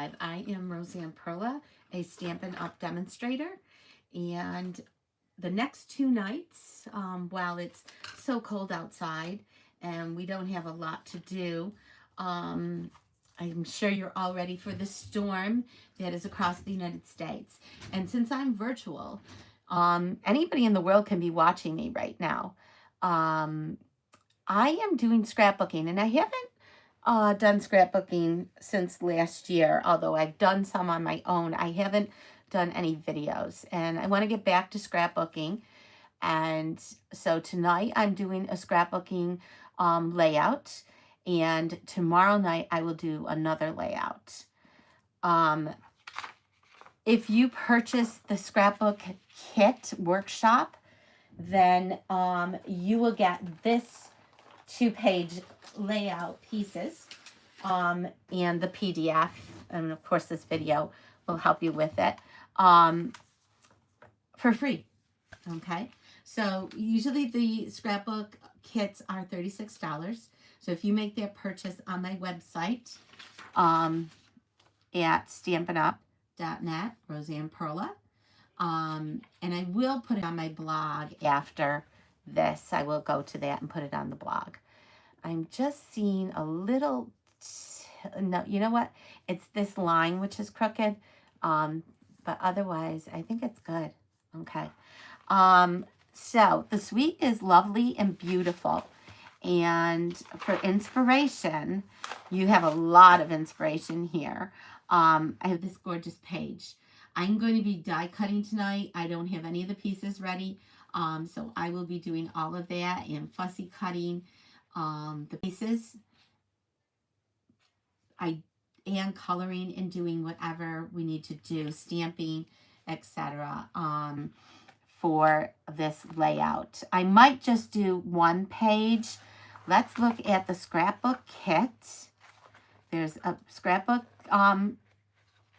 Live. I am Roseanne Perla, a Stampin' Up! Demonstrator, and the next 2 nights, while it's so cold outside and we don't have a lot to do, I'm sure you're all ready for the storm that is across the United States. And since I'm virtual, anybody in the world can be watching me right now. I am doing scrapbooking, and I haven't done scrapbooking since last year, although I've done some on my own. I haven't done any videos, and I want to get back to scrapbooking. And so tonight I'm doing a scrapbooking layout, and tomorrow night I will do another layout. If you purchase the scrapbook kit workshop, then you will get this 2-page layout pieces and the PDF, and of course this video will help you with it for free. Okay, so usually the scrapbook kits are $36. So if you make that purchase on my website at stampinup.net, Roseanne Perla, and I will put it on my blog after this. I will go to that and put it on the blog. I'm just seeing a little, no, you know what? It's this line which is crooked, but otherwise I think it's good. Okay. So the suite is lovely and beautiful. And for inspiration, you have a lot of inspiration here. I have this gorgeous page. I'm going to be die cutting tonight. I don't have any of the pieces ready. So I will be doing all of that and fussy cutting the pieces. And coloring and doing whatever we need to do, stamping, etc. For this layout. I might just do 1 page. Let's look at the scrapbook kit. There's a scrapbook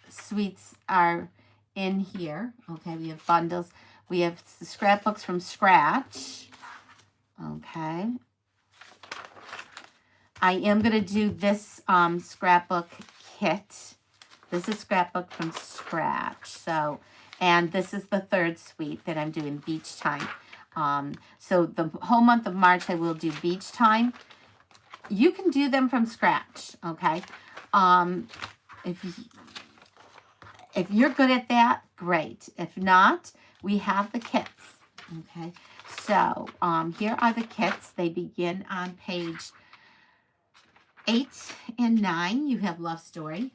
suites are in here. Okay, we have bundles. We have the scrapbooks from scratch. Okay. I am going to do this scrapbook kit. This is scrapbook from scratch. So, and this is the 3rd suite that I'm doing, beach time. So the whole month of March I will do beach time. You can do them from scratch, okay? If you're good at that, great. If not, we have the kits, okay? So here are the kits. They begin on page 8 and 9. You have Love Story.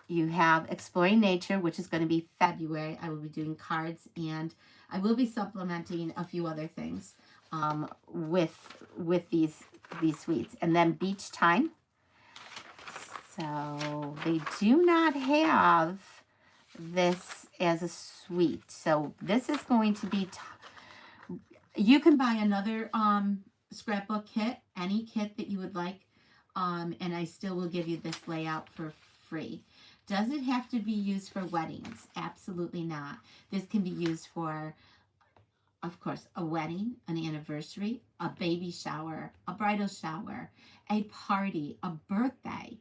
You have Exploring Nature, which is going to be February. I will be doing cards, and I will be supplementing a few other things with these suites. And then Beach Time. So they do not have this as a suite. So this is going to be, you can buy another scrapbook kit, any kit that you would like, and I still will give you this layout for free. Does it have to be used for weddings? Absolutely not. This can be used for, of course, a wedding, an anniversary, a baby shower, a bridal shower, a party, a birthday,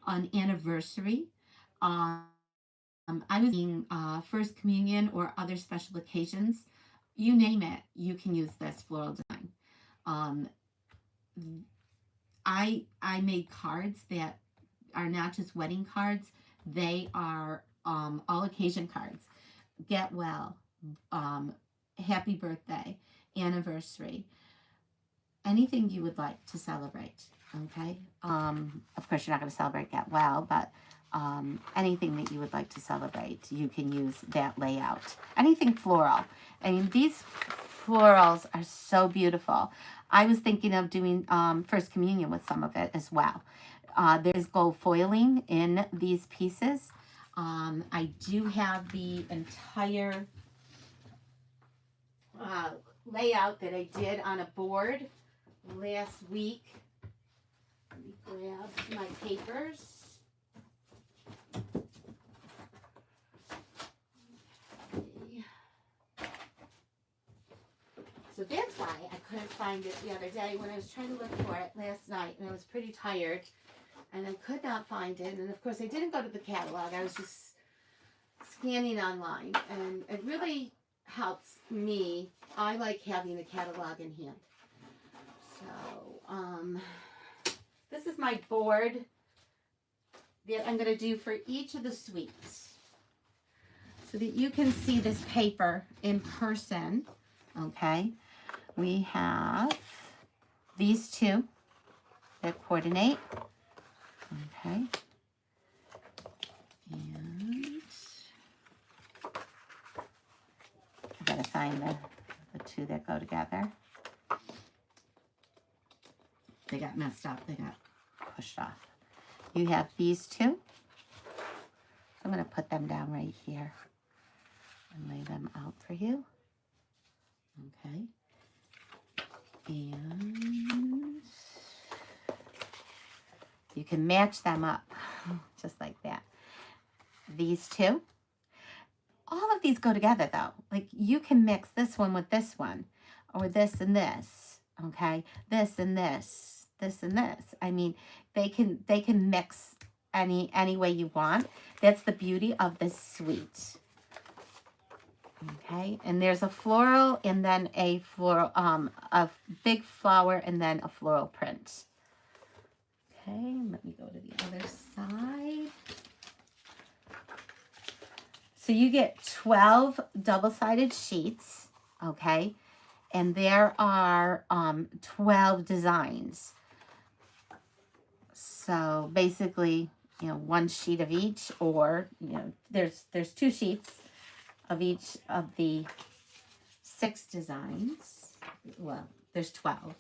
an anniversary. I was thinking First Communion or other special occasions. You name it, you can use this floral design. I made cards that are not just wedding cards. They are all occasion cards. Get well, happy birthday, anniversary, anything you would like to celebrate, okay? Of course, you're not going to celebrate Get Well, but anything that you would like to celebrate, you can use that layout. Anything floral. I mean, these florals are so beautiful. I was thinking of doing First Communion with some of it as well. There's gold foiling in these pieces. I do have the entire layout that I did on a board last week. Let me grab my papers. So that's why I couldn't find it the other day when I was trying to look for it last night, and I was pretty tired. and I could not find it. And of course, I didn't go to the catalog. I was just scanning online, and it really helps me. I like having the catalog in hand. So, this is my board that I'm going to do for each of the suites so that you can see this paper in person. Okay, we have these two that coordinate. Okay, and I gotta find the two that go together. They got messed up. They got pushed off. You have these two. So I'm going to put them down right here and lay them out for you. Okay. And you can match them up just like that. These two. All of these go together though. Like you can mix this one with this one, or this and this. Okay. This and this. This and this. I mean, they can mix any way you want. That's the beauty of this suite. Okay, and there's a floral and then a floral, a big flower and then a floral print. Okay, let me go to the other side. So you get 12 double-sided sheets. Okay, and there are 12 designs. So basically, you know, one sheet of each, or, you know, there's 2 sheets of each of the 6 designs. Well, there's 12.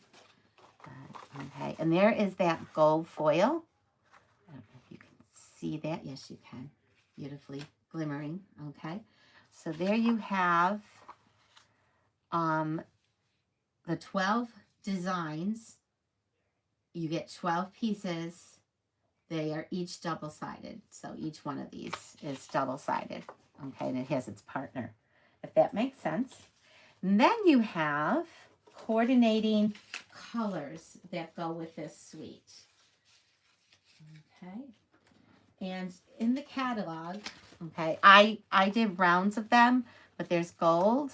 Okay, and there is that gold foil. I don't know if you can see that. Yes, you can. Beautifully glimmering. Okay, so there you have the 12 designs. You get 12 pieces. They are each double-sided. So each one of these is double-sided. Okay, and it has its partner, if that makes sense. And then you have coordinating colors that go with this suite. Okay. And in the catalog, okay, I did rounds of them, but there's gold,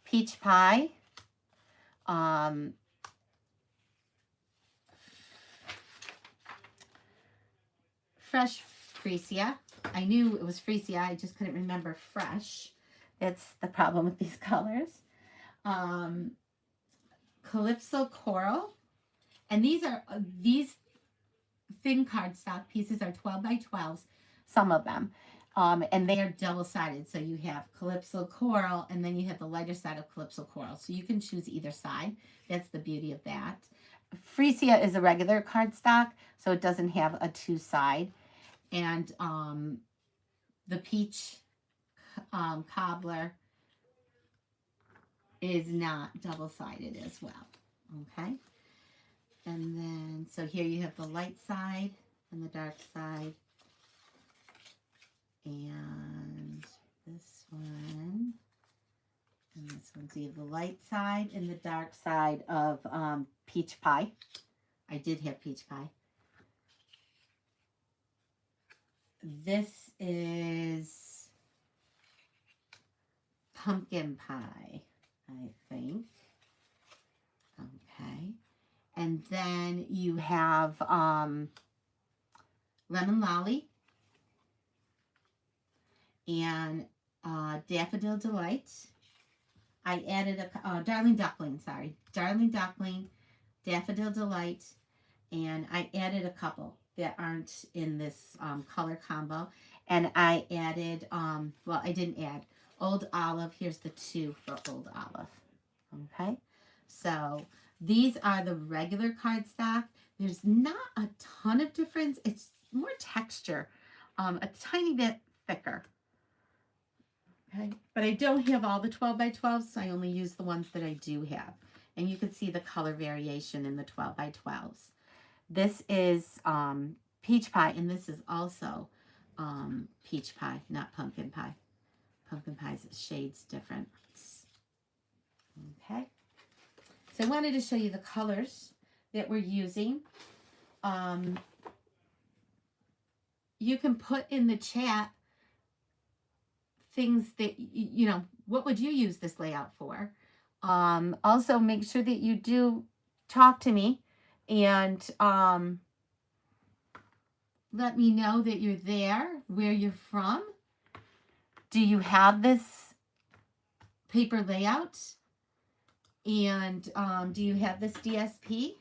peach pie, fresh freesia. I knew it was freesia. I just couldn't remember fresh. That's the problem with these colors. Calypso coral. And these thin cardstock pieces are 12 by 12s, some of them. And they are double-sided. So you have Calypso coral, and then you have the lighter side of Calypso coral. So you can choose either side. That's the beauty of that. Freesia is a regular cardstock, so it doesn't have a 2-side. And the peach cobbler is not double-sided as well. Okay. And then, so here you have the light side and the dark side. And this one. And this one. So you have the light side and the dark side of peach pie. I did have peach pie. This is pumpkin pie, I think. Okay. And then you have lemon lolly and daffodil delight. I added a darling duckling, darling duckling, daffodil delight, and I added a couple that aren't in this color combo. And I added, well, I didn't add old olive. Here's the 2 for old olive. Okay, so these are the regular cardstock. There's not a ton of difference. It's more texture, a tiny bit thicker. Okay, but I don't have all the 12 by 12s, so I only use the ones that I do have. And you can see the color variation in the 12 by 12s. This is peach pie, and this is also peach pie, not pumpkin pie. Pumpkin pie's shades different. Okay. So I wanted to show you the colors that we're using. you can put in the chat things that, you know, what would you use this layout for? Also, make sure that you do talk to me and let me know that you're there, where you're from. Do you have this paper layout? And do you have this DSP?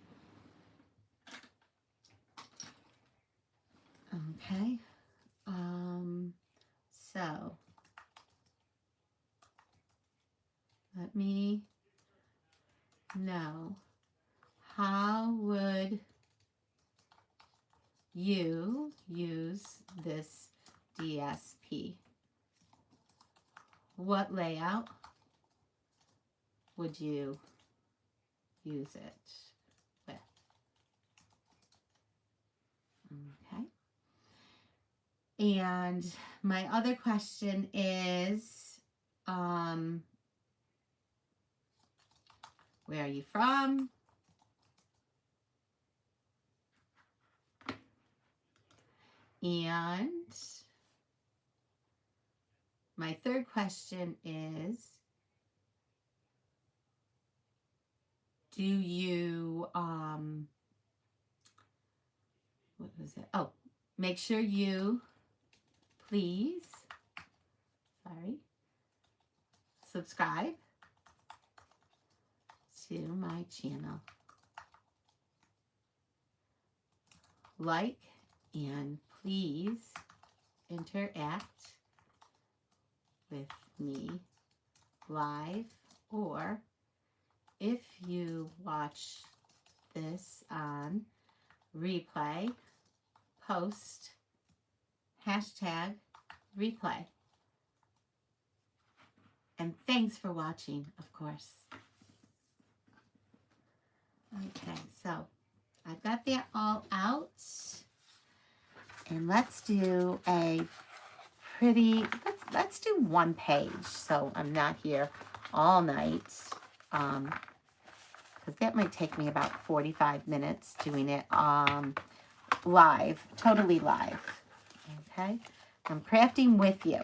Okay. So let me know, how would you use this DSP? What layout would you use it with? Okay. And my other question is, where are you from? And my third question is, do you, what was it? Oh, make sure you, please, subscribe to my channel. Like and please interact with me live, or if you watch this on replay, post hashtag replay. And thanks for watching, of course. Okay, so I've got that all out. And let's do a pretty, let's do one page so I'm not here all night. Because that might take me about 45 minutes doing it live, totally live. Okay, I'm crafting with you.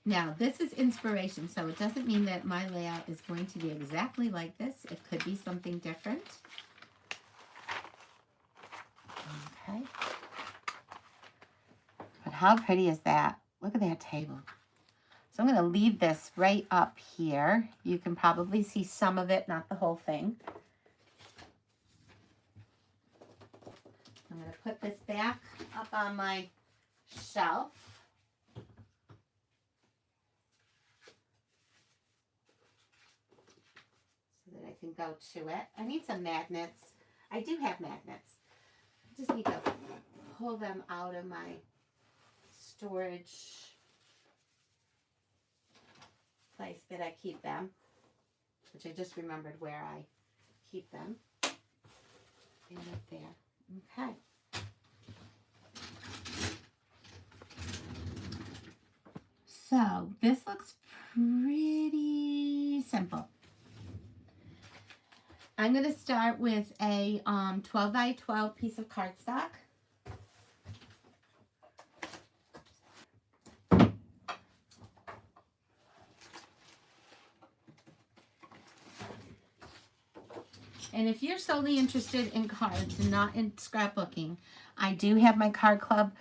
Now, this is inspiration, so it doesn't mean that my layout is going to be exactly like this. It could be something different. Okay. But how pretty is that? Look at that table. So I'm going to leave this right up here. You can probably see some of it, not the whole thing. I'm going to put this back up on my shelf. I can go to it. I need some magnets. I do have magnets. I just need to pull them out of my storage place that I keep them, which I just remembered where I keep them. And up there. Okay. So this looks pretty simple. I'm going to start with a 12 by 12 piece of cardstock. And if you're solely interested in cards and not in scrapbooking, I do have my card club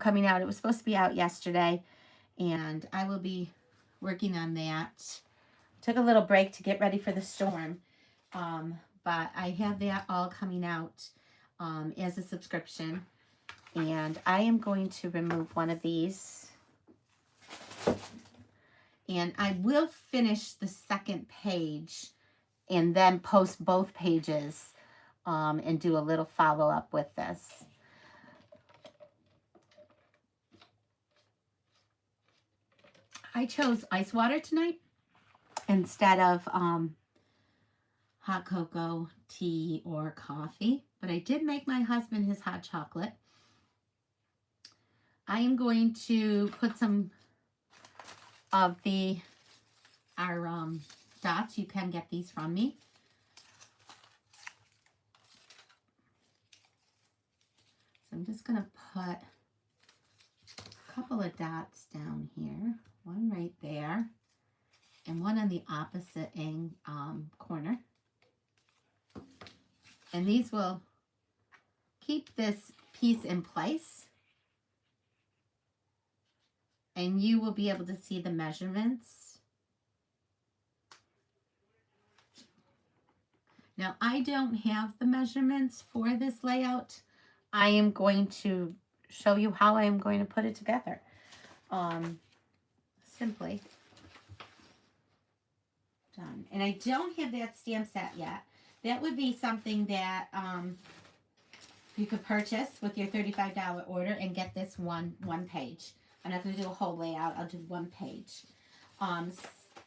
coming out. It was supposed to be out yesterday, and I will be working on that. Took a little break to get ready for the storm. But I have that all coming out as a subscription, and I am going to remove one of these, and I will finish the second page and then post both pages and do a little follow-up with this. I chose ice water tonight instead of hot cocoa, tea, or coffee, but I did make my husband his hot chocolate. I am going to put some of the dots. You can get these from me. So I'm just going to put a couple of dots down here. One right there and one on the opposite corner. And these will keep this piece in place. And you will be able to see the measurements. Now, I don't have the measurements for this layout. I am going to show you how I am going to put it together. Simply done. And I don't have that stamp set yet. That would be something that you could purchase with your $35 order and get this one page. I'm not going to do a whole layout. I'll do one page.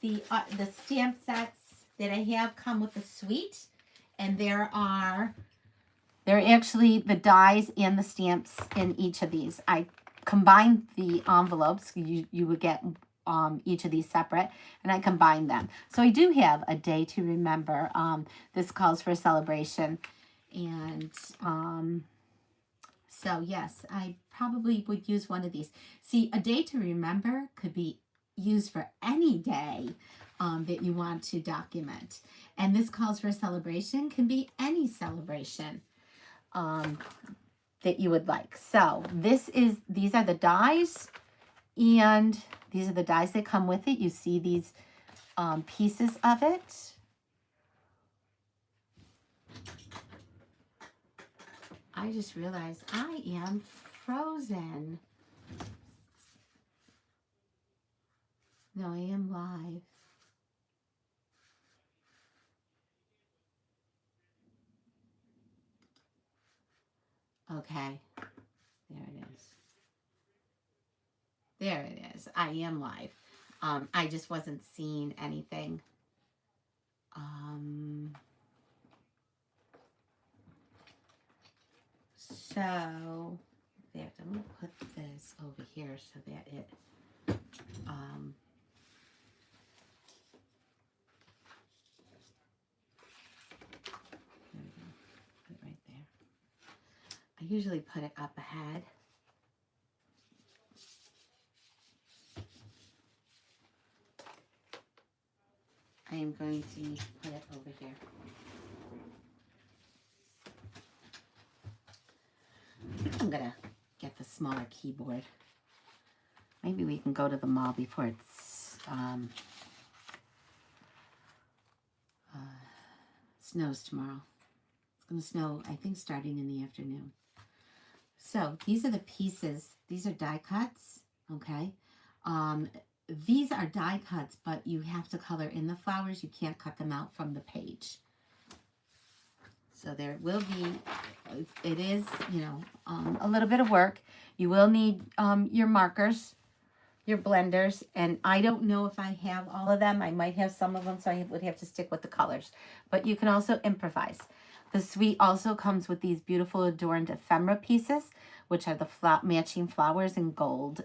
The stamp sets that I have come with the suite, and there are actually the dies and the stamps in each of these. I combined the envelopes. You would get each of these separate, and I combined them. So I do have a day to remember. This calls for a celebration, and so yes, I probably would use one of these. See, a day to remember could be used for any day that you want to document. And this calls for a celebration can be any celebration that you would like. So these are the dies, and these are the dies that come with it. You see these pieces of it. I just realized I am frozen. No, I am live. Okay, there it is. There it is. I am live. I just wasn't seeing anything. So, in fact, I'm going to put this over here so that it, there we go. Put it right there. I usually put it up ahead. I am going to put it over here. I think I'm gonna get the smaller keyboard. Maybe we can go to the mall before it's snows tomorrow. It's gonna snow, I think, starting in the afternoon. So these are the pieces. These are die cuts, okay? These are die cuts, but you have to color in the flowers. You can't cut them out from the page. So there will be, it is, you know, a little bit of work. You will need your markers, your blenders, and I don't know if I have all of them. I might have some of them, so I would have to stick with the colors. But you can also improvise. The suite also comes with these beautiful adorned ephemera pieces, which are the matching flowers in gold.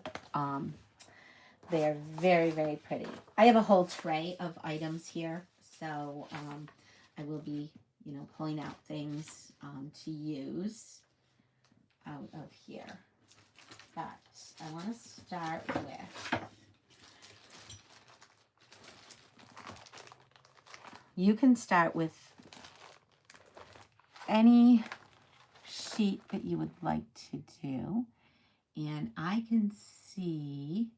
They are very, very pretty. I have a whole tray of items here, so I will be, you know, pulling out things to use out of here. But I want to start with, you can start with any sheet that you would like to do. And I can see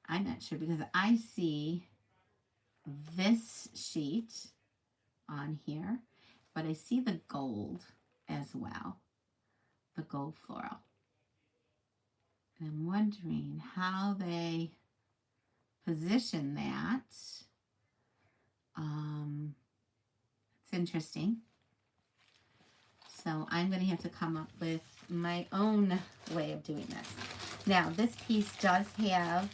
I'm not sure because I see this sheet on here, but I see the gold as well, the gold floral. And I'm wondering how they position that. It's interesting. So I'm going to have to come up with my own way of doing this. Now, this piece does have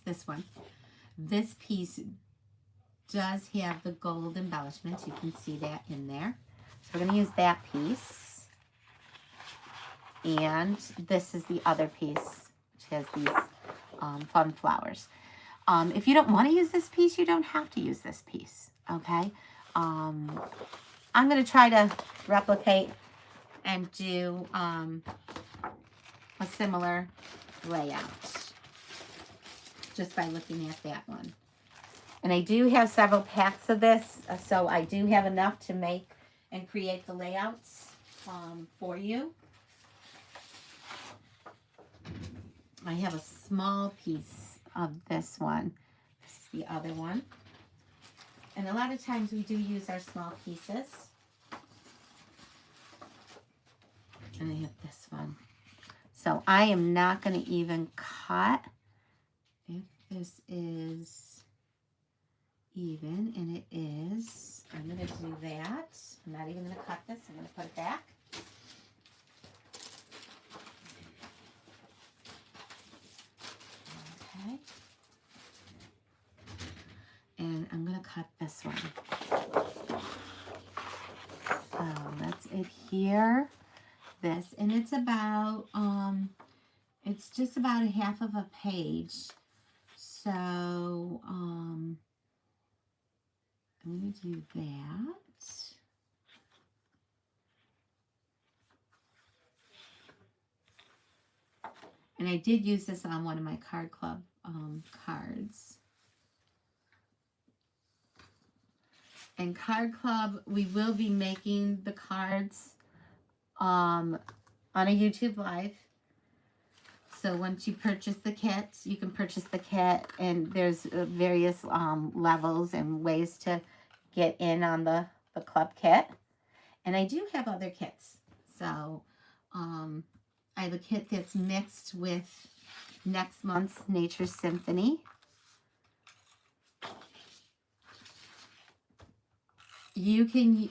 this one. This piece does have the gold embellishments. You can see that in there. So we're going to use that piece. And this is the other piece, which has these fun flowers. If you don't want to use this piece, you don't have to use this piece, okay? I'm going to try to replicate and do a similar layout just by looking at that one. And I do have several packs of this, so I do have enough to make and create the layouts for you. I have a small piece of this one. This is the other one. And a lot of times we do use our small pieces. And I have this one. So I am not going to even cut if this is even, and it is. I'm going to do that. I'm not even going to cut this. I'm going to put it back. Okay. And I'm going to cut this one. So that's it here. This, and it's about it's just about a half of a page, so I'm going to do that. And I did use this on one of my card club cards. And card club, we will be making the cards on a YouTube Live. So once you purchase the kits, you can purchase the kit, and there's various levels and ways to get in on the club kit. And I do have other kits. So I have a kit that's mixed with next month's Nature Symphony.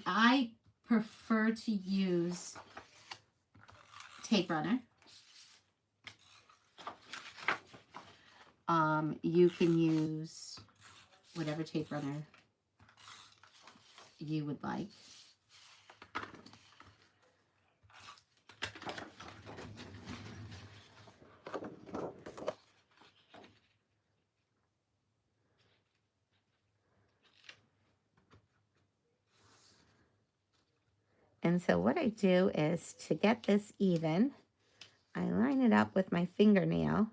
I prefer to use tape runner. You can use whatever tape runner you would like. And so what I do is, to get this even, I line it up with my fingernail.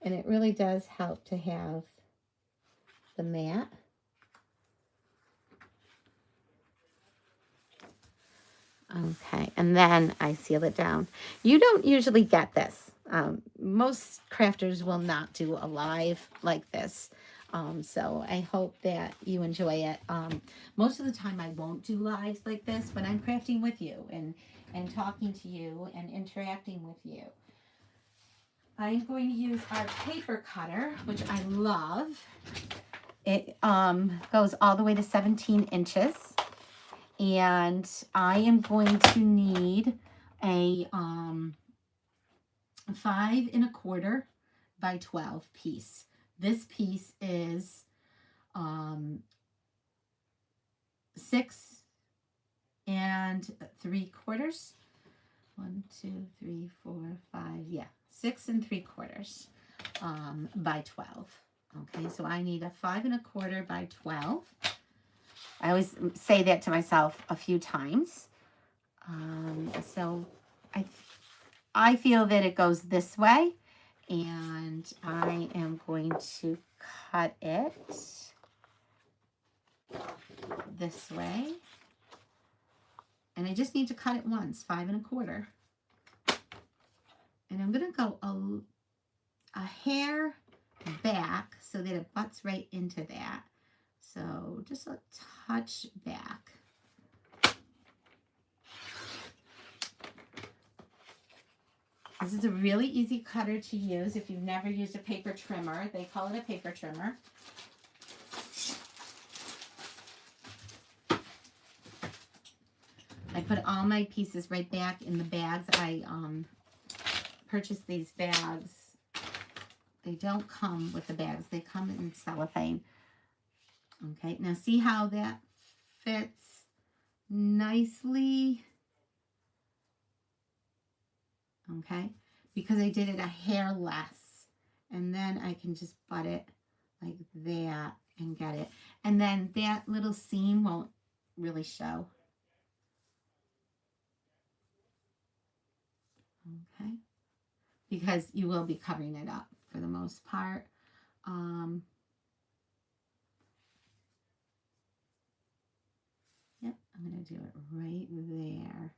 And it really does help to have the mat. Okay, and then I seal it down. You don't usually get this. Most crafters will not do a live like this. So I hope that you enjoy it. Most of the time I won't do lives like this, but I'm crafting with you and talking to you and interacting with you. I'm going to use our paper cutter, which I love. It goes all the way to 17 inches. And I am going to need a 5 1/4 by 12 piece. This piece is 6 3/4. 1, 2, 3, 4, 5. Yeah, 6 3/4 by 12. Okay, so I need a 5 1/4 by 12. I always say that to myself a few times. So I feel that it goes this way, and I am going to cut it this way. And I just need to cut it once, 5 1/4. And I'm going to go a hair back so that it butts right into that. So just a touch back. This is a really easy cutter to use if you've never used a paper trimmer. They call it a paper trimmer. I put all my pieces right back in the bags. I purchased these bags They don't come with the bags. They come in cellophane. Okay, now see how that fits nicely? Okay, because I did it a hair less. And then I can just butt it like that and get it. And then that little seam won't really show. Okay, because you will be covering it up for the most part. Yep, I'm going to do it right there.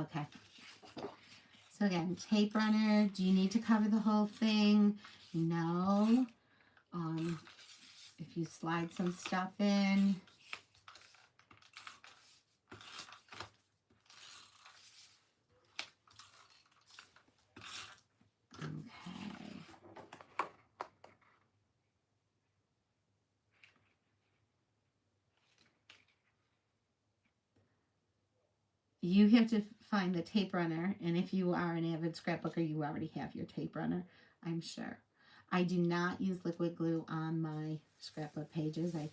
Okay. So again, tape runner, do you need to cover the whole thing? No. If you slide some stuff in. Okay. You have to find the tape runner, and if you are an avid scrapbooker, you already have your tape runner, I'm sure. I do not use liquid glue on my scrapbook pages. I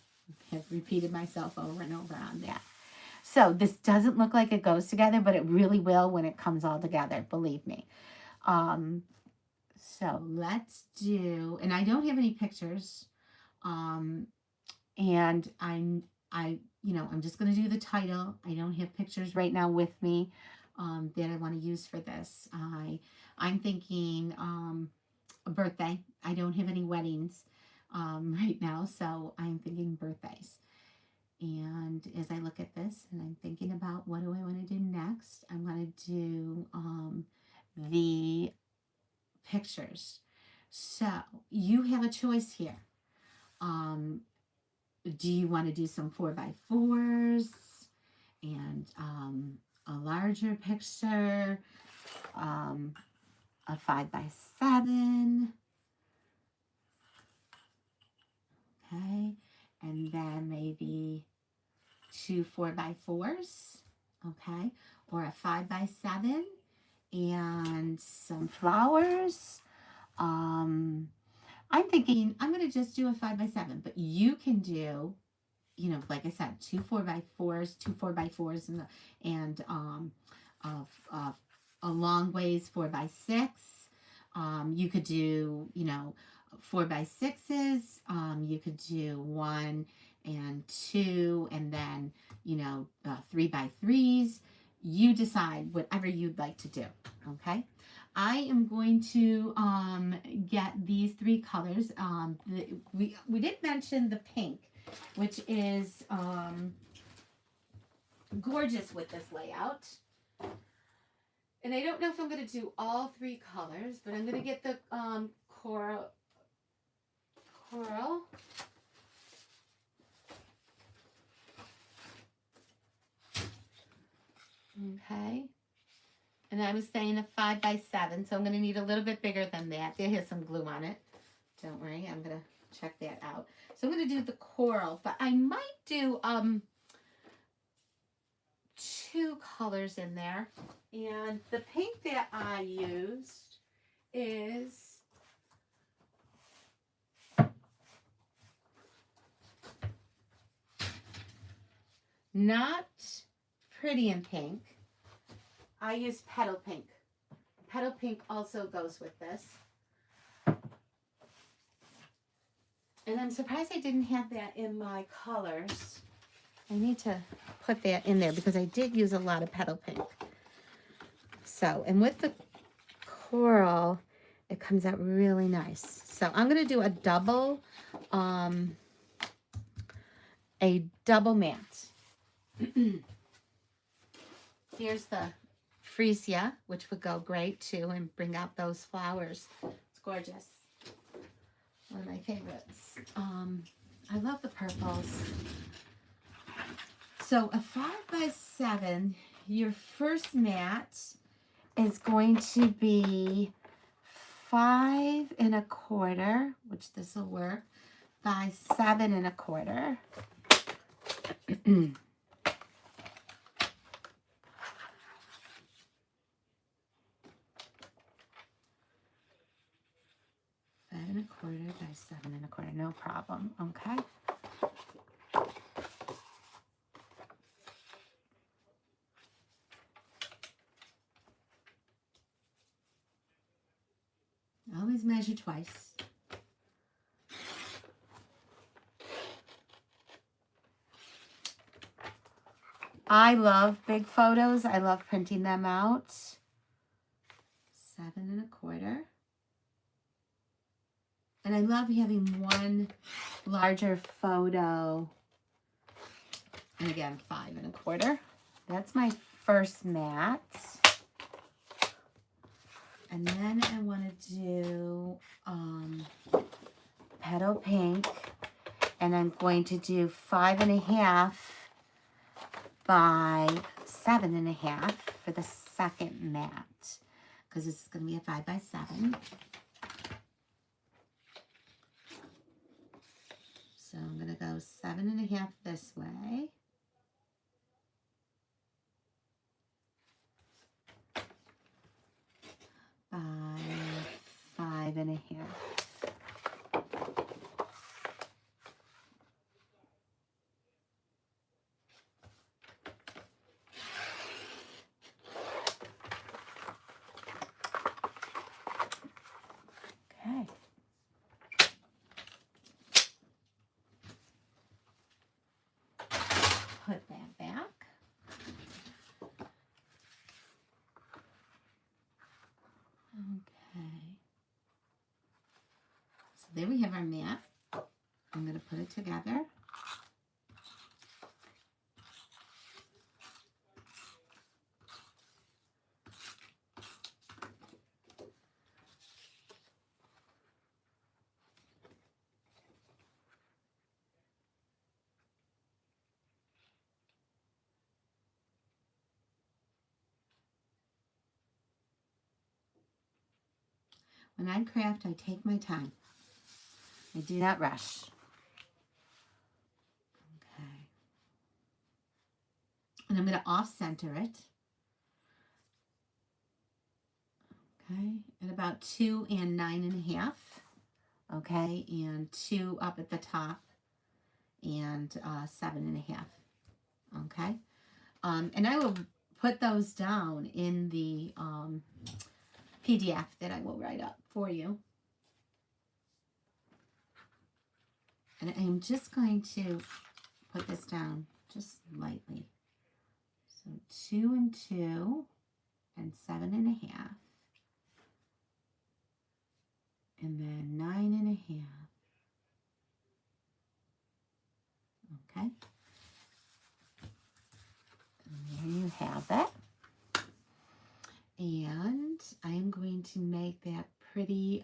have repeated myself over and over on that. So this doesn't look like it goes together, but it really will when it comes all together, believe me. So let's do, and I don't have any pictures, and I'm just going to do the title. I don't have pictures right now with me that I want to use for this. I'm thinking a birthday. I don't have any weddings right now, so I'm thinking birthdays. And as I look at this and I'm thinking about what do I want to do next, I'm going to do the pictures. So you have a choice here. Do you want to do some 4x4s and a larger picture, a 5x7, okay, and then maybe 2 4x4s, okay, or a 5x7 and some flowers. I'm thinking I'm going to just do a 5x7, but you can do, like I said, 2 4x4s, 2 4x4s, and a long ways 4x6. You could do, 4x6s. You could do 1 and 2, and then, 3x3s. You decide whatever you'd like to do. Okay. I am going to get these 3 colors. We did mention the pink, which is gorgeous with this layout. And I don't know if I'm going to do all 3 colors, but I'm going to get the coral. Okay. And I was saying a 5x7, so I'm going to need a little bit bigger than that. There has some glue on it. Don't worry, I'm going to check that out. So I'm going to do the coral, but I might do 2 colors in there. And the pink that I used is not Pretty in Pink. I use Petal Pink. Petal Pink also goes with this. And I'm surprised I didn't have that in my colors. I need to put that in there because I did use a lot of Petal Pink. So, and with the coral, it comes out really nice. So I'm going to do a double mat. Here's the freesia, which would go great too and bring out those flowers. It's gorgeous. One of my favorites. I love the purples. So a 5x7, your first mat is going to be 5 1/4, which this will work, by 7 1/4. 1/4 by 7 1/4, no problem, okay? Always measure twice. I love big photos. I love printing them out. 7 1/4. And I love having one larger photo. And again, 5 1/4. That's my first mat. And then I want to do petal pink. And I'm going to do 5 1/2 by 7 1/2 for the second mat. Because this is going to be a 5 by 7. So I'm going to go 7 1/2 this way. By 5 1/2. Okay. Put that back. Okay. So there we have our mat. I'm going to put it together. When I craft, I take my time. I do not rush. Okay. And I'm going to off-center it. Okay. At about 2 and 9 1/2. Okay. And 2 up at the top. And 7 1/2. Okay. And I will put those down in the PDF that I will write up for you. And I'm just going to put this down just lightly. So 2 and 2 and 7 1/2. And then 9 1/2. Okay. And there you have it. And I'm going to make that pretty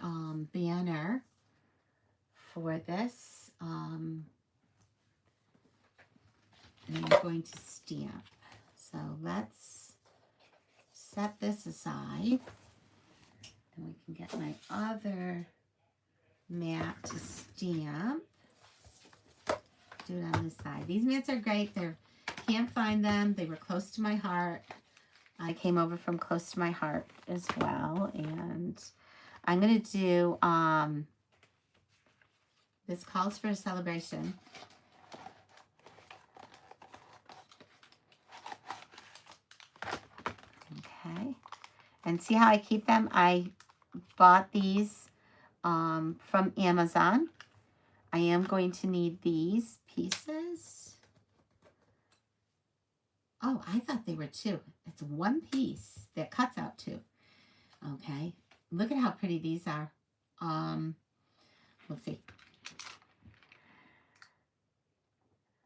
banner for this. And I'm going to stamp. So let's set this aside. And we can get my other mat to stamp. Do it on this side. These mats are great. Can't find them. They were close to my heart. I came over from close to my heart as well. And I'm going to do, this calls for a celebration. Okay. And see how I keep them? I bought these from Amazon. I am going to need these pieces. Oh, I thought they were 2. It's 1 piece that cuts out 2. Okay. Look at how pretty these are. We'll see.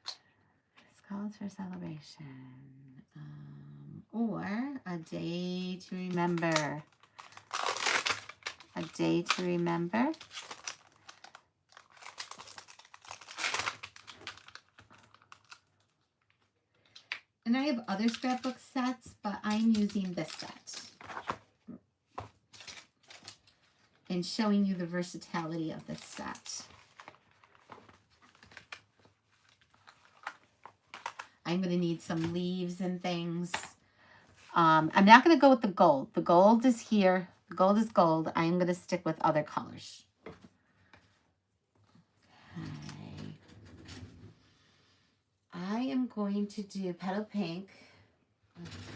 This calls for celebration. Or a day to remember. A day to remember. And I have other scrapbook sets, but I'm using this set. And showing you the versatility of this set. I'm going to need some leaves and things. I'm not going to go with the gold. The gold is here. The gold is gold. I'm going to stick with other colors. I am going to do petal pink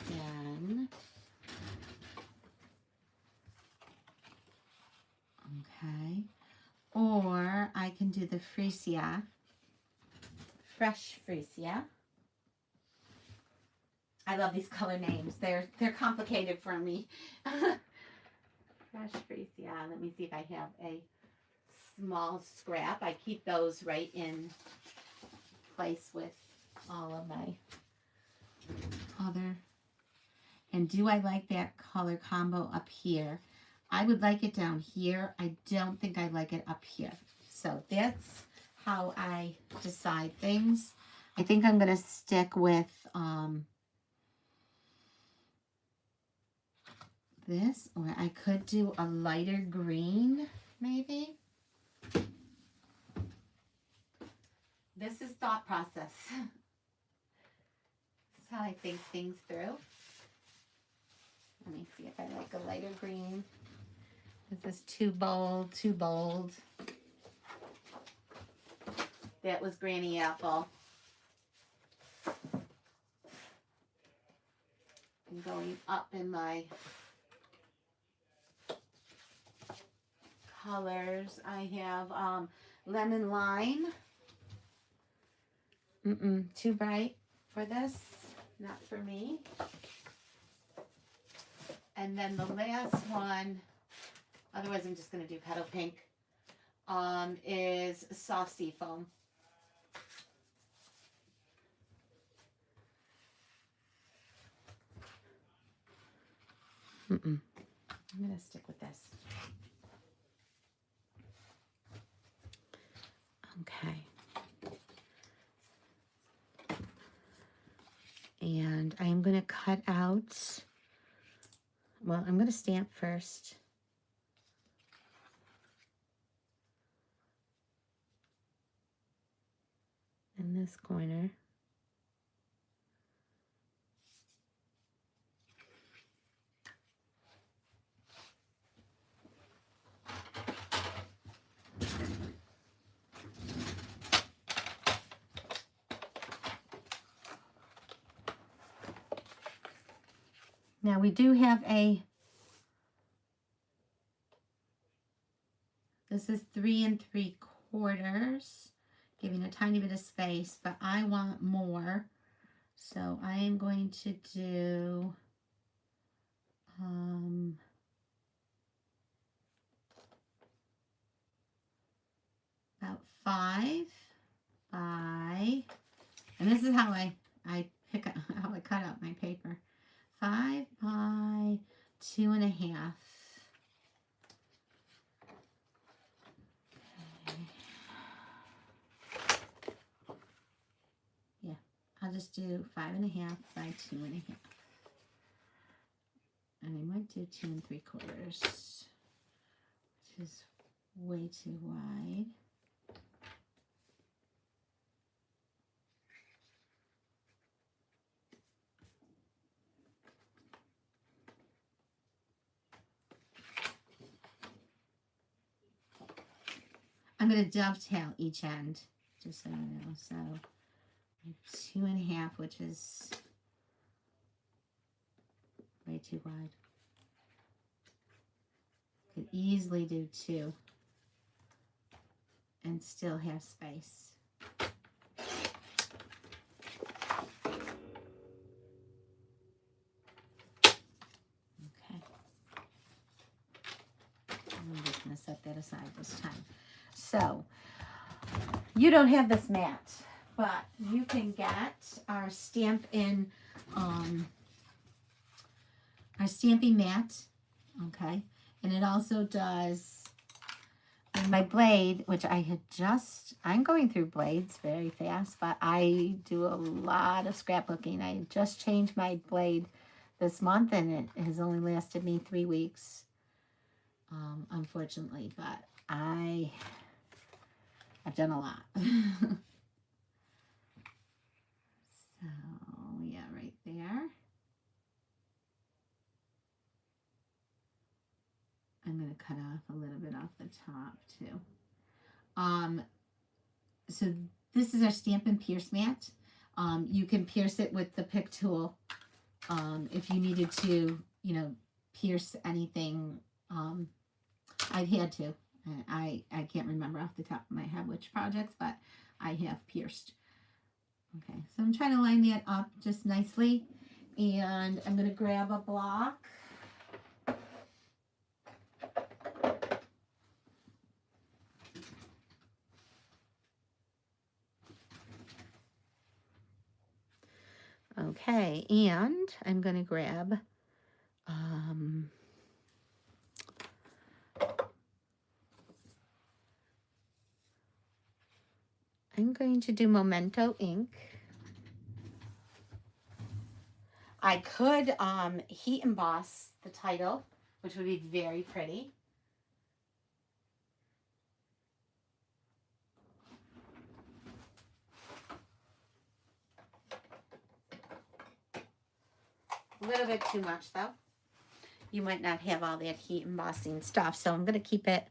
again. Okay. Or I can do the freesia, fresh freesia. I love these color names. They're complicated for me. Fresh freesia. Let me see if I have a small scrap. I keep those right in place with all of my other. And do I like that color combo up here? I would like it down here. I don't think I like it up here. So that's how I decide things. I think I'm going to stick with this, or I could do a lighter green, maybe. This is thought process. This is how I think things through. Let me see if I like a lighter green. This is too bold, too bold. That was Granny Apple. I'm going up in my colors. I have lemon lime. Too bright for this. Not for me. And then the last one, otherwise I'm just going to do petal pink, is soft sea foam. I'm going to stick with this. Okay. And I'm going to cut out, well, I'm going to stamp first. In this corner. Now we do have this is 3 3/4, giving a tiny bit of space, but I want more. So I am going to do about 5 by, and this is how I pick up, how I cut out my paper. 5 by 2.5. Yeah, I'll just do 5.5 by 2.5. And I might do 2 3/4, which is way too wide. I'm going to dovetail each end, just so you know. So 2.5, which is way too wide. Could easily do 2 and still have space. Okay. I'm just going to set that aside this time. So, you don't have this mat, but you can get our stamping mat, okay? And it also does, and my blade, which I'm going through blades very fast, but I do a lot of scrapbooking. I just changed my blade this month, and it has only lasted me 3 weeks, unfortunately, but I've done a lot. So, yeah, right there. I'm going to cut off a little bit off the top, too. So this is our Stampin' Pierce mat. You can pierce it with the pick tool if you needed to, you know, pierce anything. I've had to. I can't remember off the top of my head which projects, but I have pierced. Okay, so I'm trying to line that up just nicely, and I'm going to grab a block. Okay, and I'm going to grab I'm going to do Memento ink. I could heat emboss the title, which would be very pretty. A little bit too much though. You might not have all that heat embossing stuff, so I'm going to keep it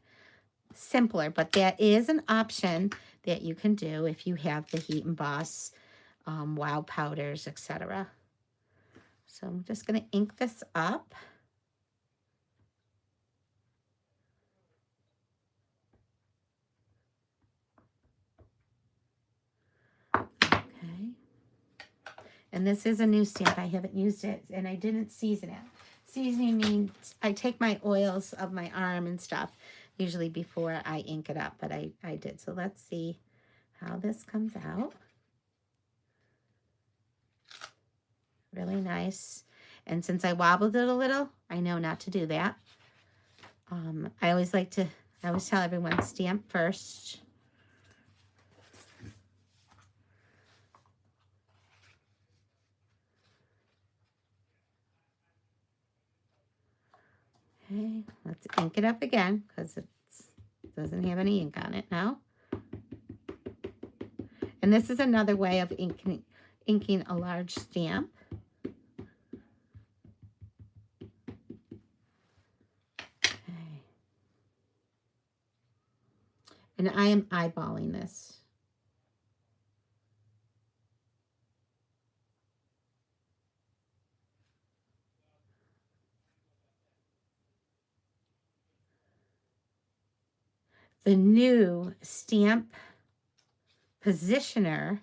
simpler, but that is an option that you can do if you have the heat emboss, wow powders, etc. So I'm just going to ink this up. Okay. And this is a new stamp. I haven't used it, and I didn't season it. Seasoning means I take my oils of my arm and stuff, usually before I ink it up, but I did. So let's see how this comes out. Really nice. And since I wobbled it a little, I know not to do that. I always tell everyone, stamp first. Okay, let's ink it up again because it doesn't have any ink on it now. And this is another way of inking a large stamp. Okay. And I am eyeballing this. The new stamp positioner,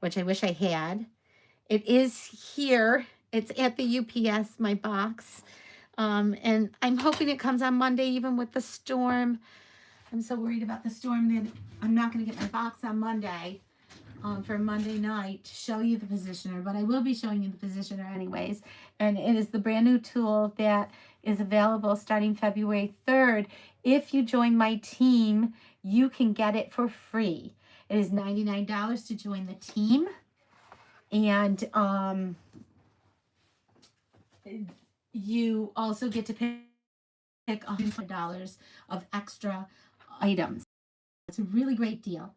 which I wish I had, it is here. It's at the UPS, my box. And I'm hoping it comes on Monday, even with the storm. I'm so worried about the storm that I'm not going to get my box on Monday for Monday night to show you the positioner, but I will be showing you the positioner anyways. And it is the brand new tool that is available starting February 3rd. If you join my team, you can get it for free. It is $99 to join the team. And you also get to pick $100 of extra items. It's a really great deal.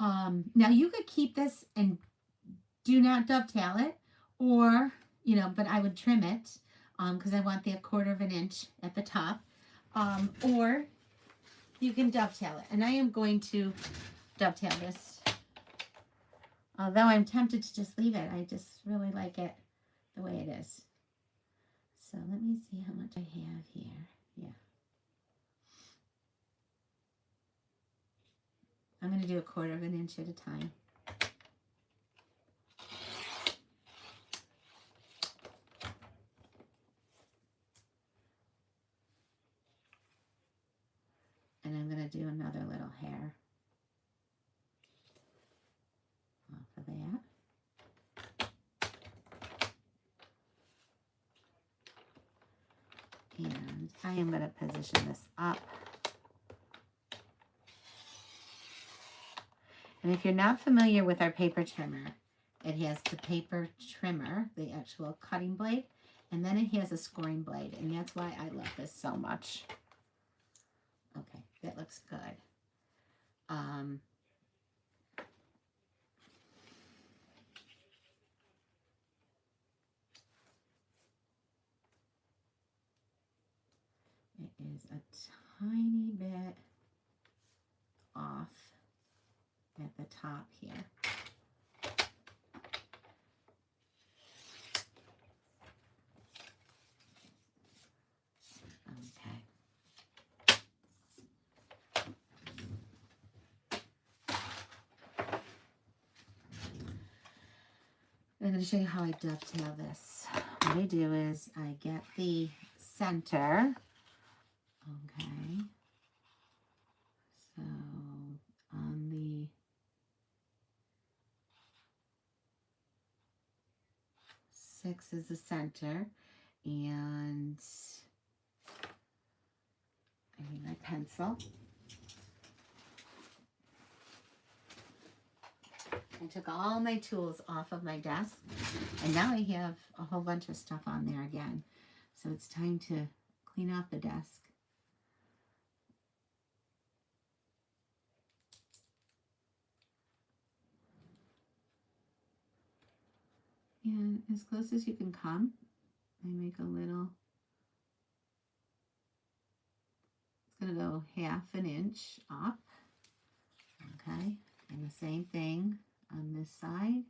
Now you could keep this and do not dovetail it, or, you know, but I would trim it because I want that 1/4 of an inch at the top, or you can dovetail it. And I am going to dovetail this. Although I'm tempted to just leave it. I just really like it the way it is. So let me see how much I have here. Yeah. I'm going to do 1/4 of an inch at a time. And I'm going to do another little hair off of that. And I am going to position this up. And if you're not familiar with our paper trimmer, it has the paper trimmer, the actual cutting blade, and then it has a scoring blade, and that's why I love this so much. Okay, that looks good. It is a tiny bit off at the top here. I'm going to show you how I dovetail this. What I do is I get the center. Okay. So on the six is the center, and I need my pencil. I took all my tools off of my desk, and now I have a whole bunch of stuff on there again. So it's time to clean off the desk. And as close as you can come, I make a little, it's going to go half an inch up. Okay, and the same thing on this side.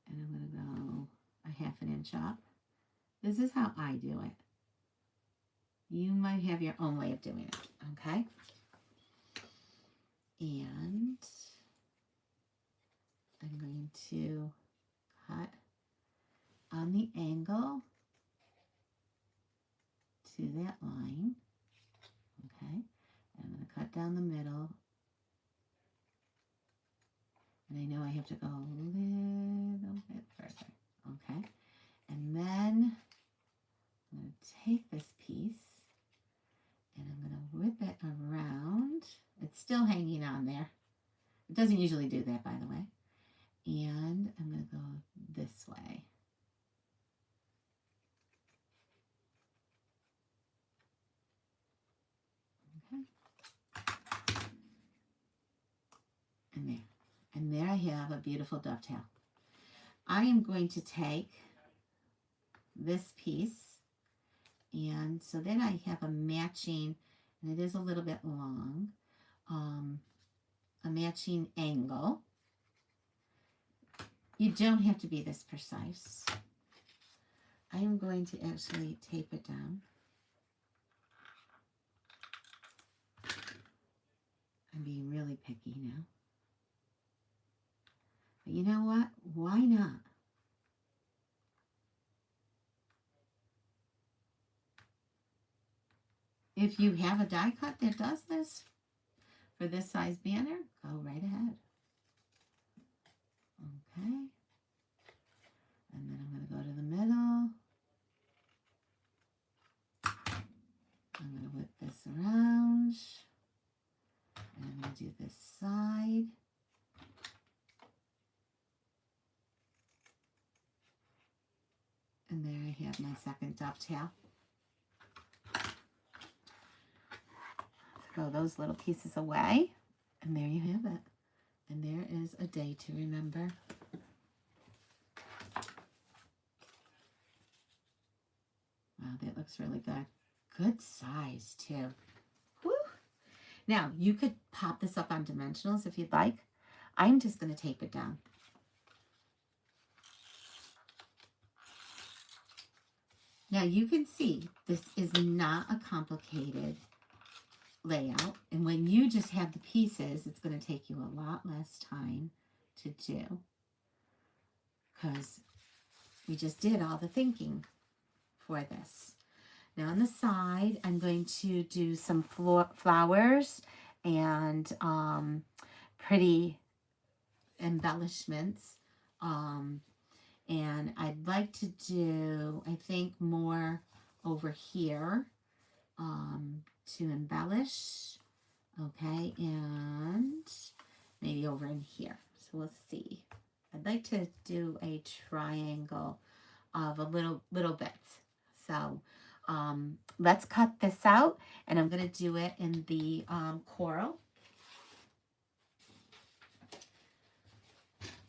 And I'm going to go a half an inch up. This is how I do it. You might have your own way of doing it, okay? And I'm going to cut on the angle to that line, okay? And I'm going to cut down the middle. And I know I have to go a little bit further, okay? And then I'm going to take this piece and I'm going to whip it around. It's still hanging on there. It doesn't usually do that, by the way. And I'm going to go this way. Okay. And there. And there I have a beautiful dovetail. I am going to take this piece, and so then I have a matching, and it is a little bit long, a matching angle. You don't have to be this precise. I am going to actually tape it down. I'm being really picky now. But you know what? Why not? If you have a die cut that does this for this size banner, go right ahead. Okay. And then I'm going to go to the middle. I'm going to whip this around. And I'm going to do this side. And there I have my second dovetail. Throw those little pieces away. And there you have it. And there is a day to remember. Wow, that looks really good. Good size, too. Woo! Now, you could pop this up on dimensionals if you'd like. I'm just going to tape it down. Now, you can see this is not a complicated layout. And when you just have the pieces, it's going to take you a lot less time to do, because we just did all the thinking for this. Now on the side, I'm going to do some flowers and pretty embellishments. And I'd like to do, I think, more over here to embellish. Okay, and maybe over in here. So we'll see. I'd like to do a triangle of a little bits. So let's cut this out, and I'm going to do it in the coral.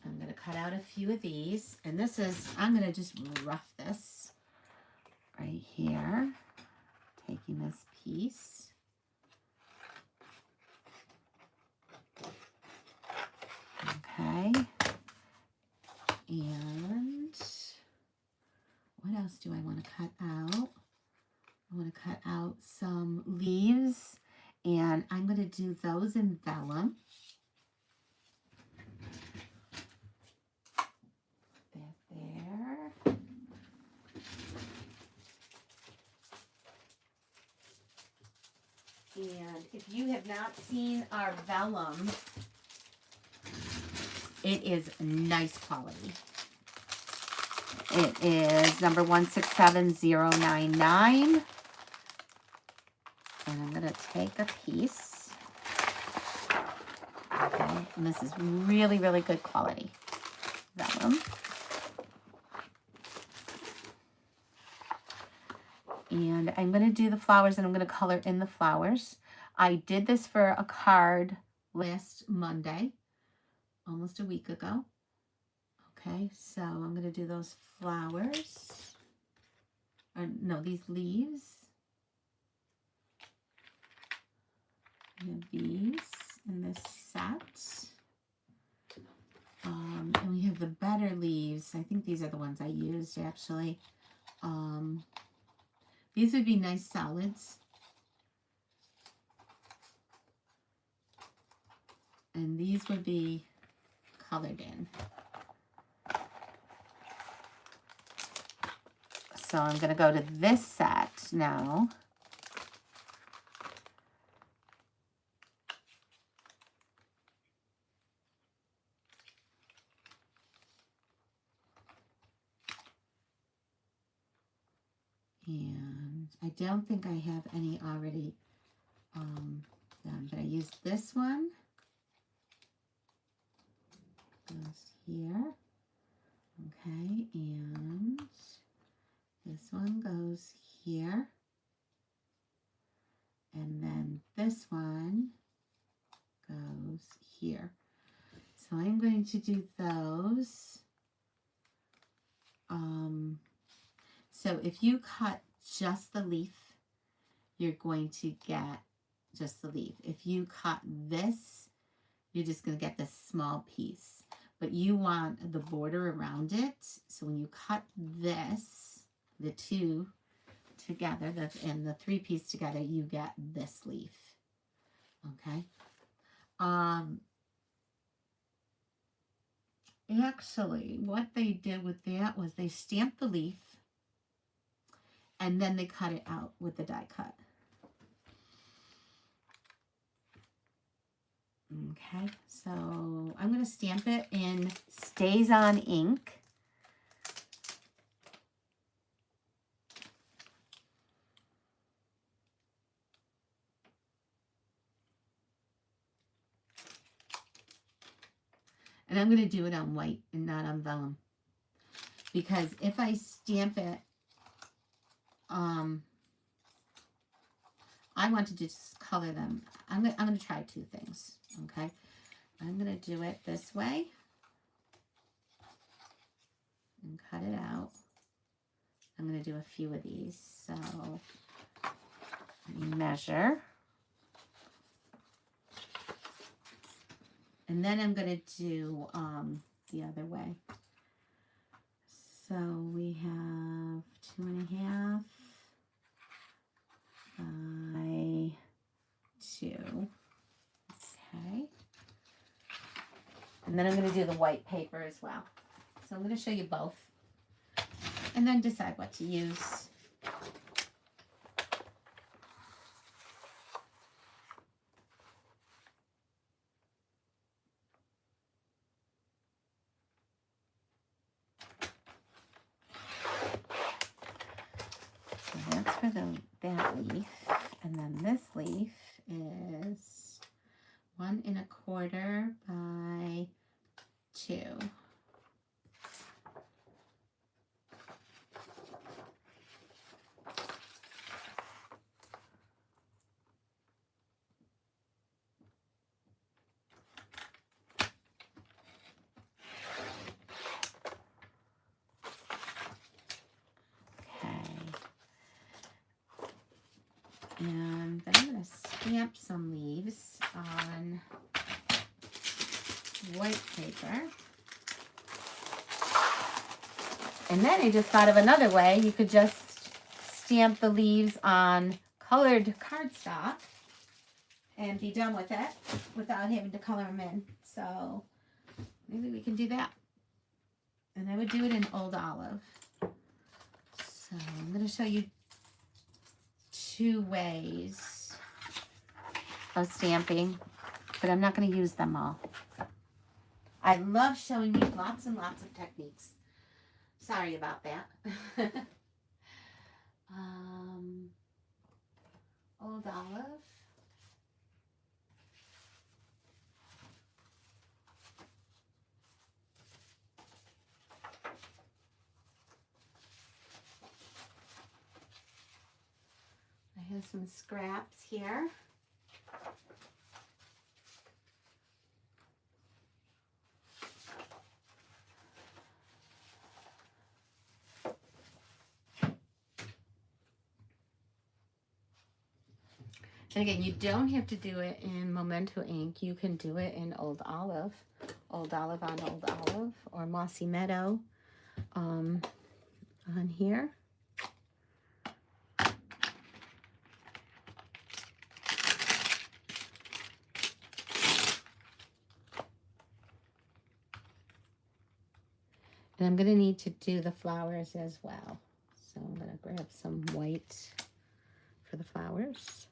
I'm going to cut out a few of these, and this is, I'm going to just rough this right here, taking this piece. Okay, and what else do I want to cut out? I want to cut out some leaves, and I'm going to do those in vellum. And if you have not seen our vellum, it is nice quality. It is number 167099. And I'm going to take a piece. Okay, and this is really, really good quality vellum. And I'm going to do the flowers, and I'm going to color in the flowers. I did this for a card last Monday, almost a week ago. Okay, so I'm going to do those flowers. Or no, these leaves. I have these in this set. And we have the better leaves. I think these are the ones I used, actually. These would be nice solids. And these would be colored in. So I'm going to go to this set now. And I don't think I have any already done, but I used this one. Goes here. Okay, and this one goes here. And then this one goes here. So I'm going to do those. So if you cut just the leaf, you're going to get just the leaf. If you cut this, you're just going to get this small piece. But you want the border around it. So when you cut this, the two together, and the three piece together, you get this leaf. Okay. Actually, what they did with that was they stamped the leaf and then they cut it out with the die cut. Okay, so I'm going to stamp it in Stays On ink. And I'm going to do it on white and not on vellum. Because if I stamp it, I want to just color them. I'm going to try two things, okay? I'm going to do it this way and cut it out. I'm going to do a few of these. So measure. And then I'm going to do the other way. So we have 2.5 by 2. Okay. And then I'm going to do the white paper as well. So I'm going to show you both. And then decide what to use. So that's for that leaf. And then this leaf is 1 1/4 by 2. And then I'm going to stamp some leaves on white paper. And then I just thought of another way. You could just stamp the leaves on colored cardstock and be done with it without having to color them in. So maybe we can do that. And I would do it in Old Olive. So I'm going to show you 2 ways. of stamping, but I'm not going to use them all. I love showing you lots and lots of techniques. Sorry about that. Old Olive. I have some scraps here. And again, you don't have to do it in Memento ink. You can do it in Old Olive on Old Olive, or Mossy Meadow on here. And I'm going to need to do the flowers as well. So I'm going to grab some white for the flowers.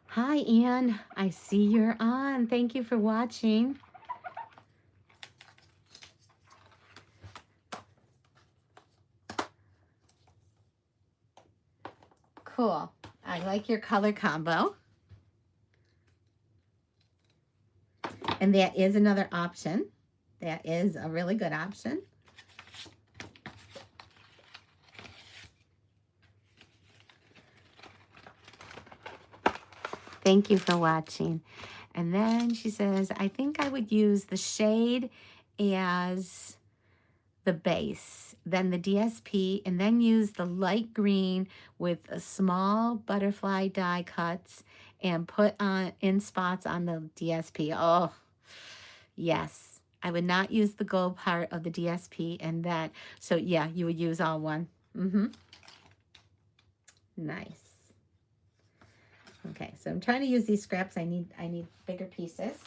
Hi, Anne. I see you're on. Thank you for watching. Cool. I like your color combo. And that is another option. That is a really good option. Thank you for watching. And then she says, I think I would use the shade as the base, then the DSP, and then use the light green with a small butterfly die cuts and put on in spots on the DSP. Oh, yes. I would not use the gold part of the DSP and that. So yeah, you would use all one. Nice. Okay, so I'm trying to use these scraps. I need bigger pieces.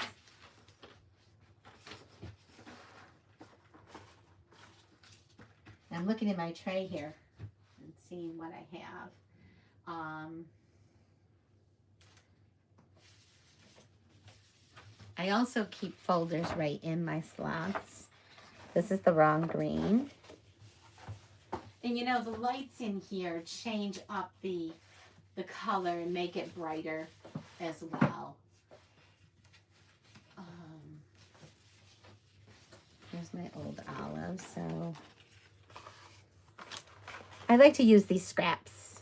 I'm looking at my tray here and seeing what I have. I also keep folders right in my slots. This is the wrong green. And you know, the lights in here change up the color and make it brighter as well. Here's my Old Olive. So I like to use these scraps.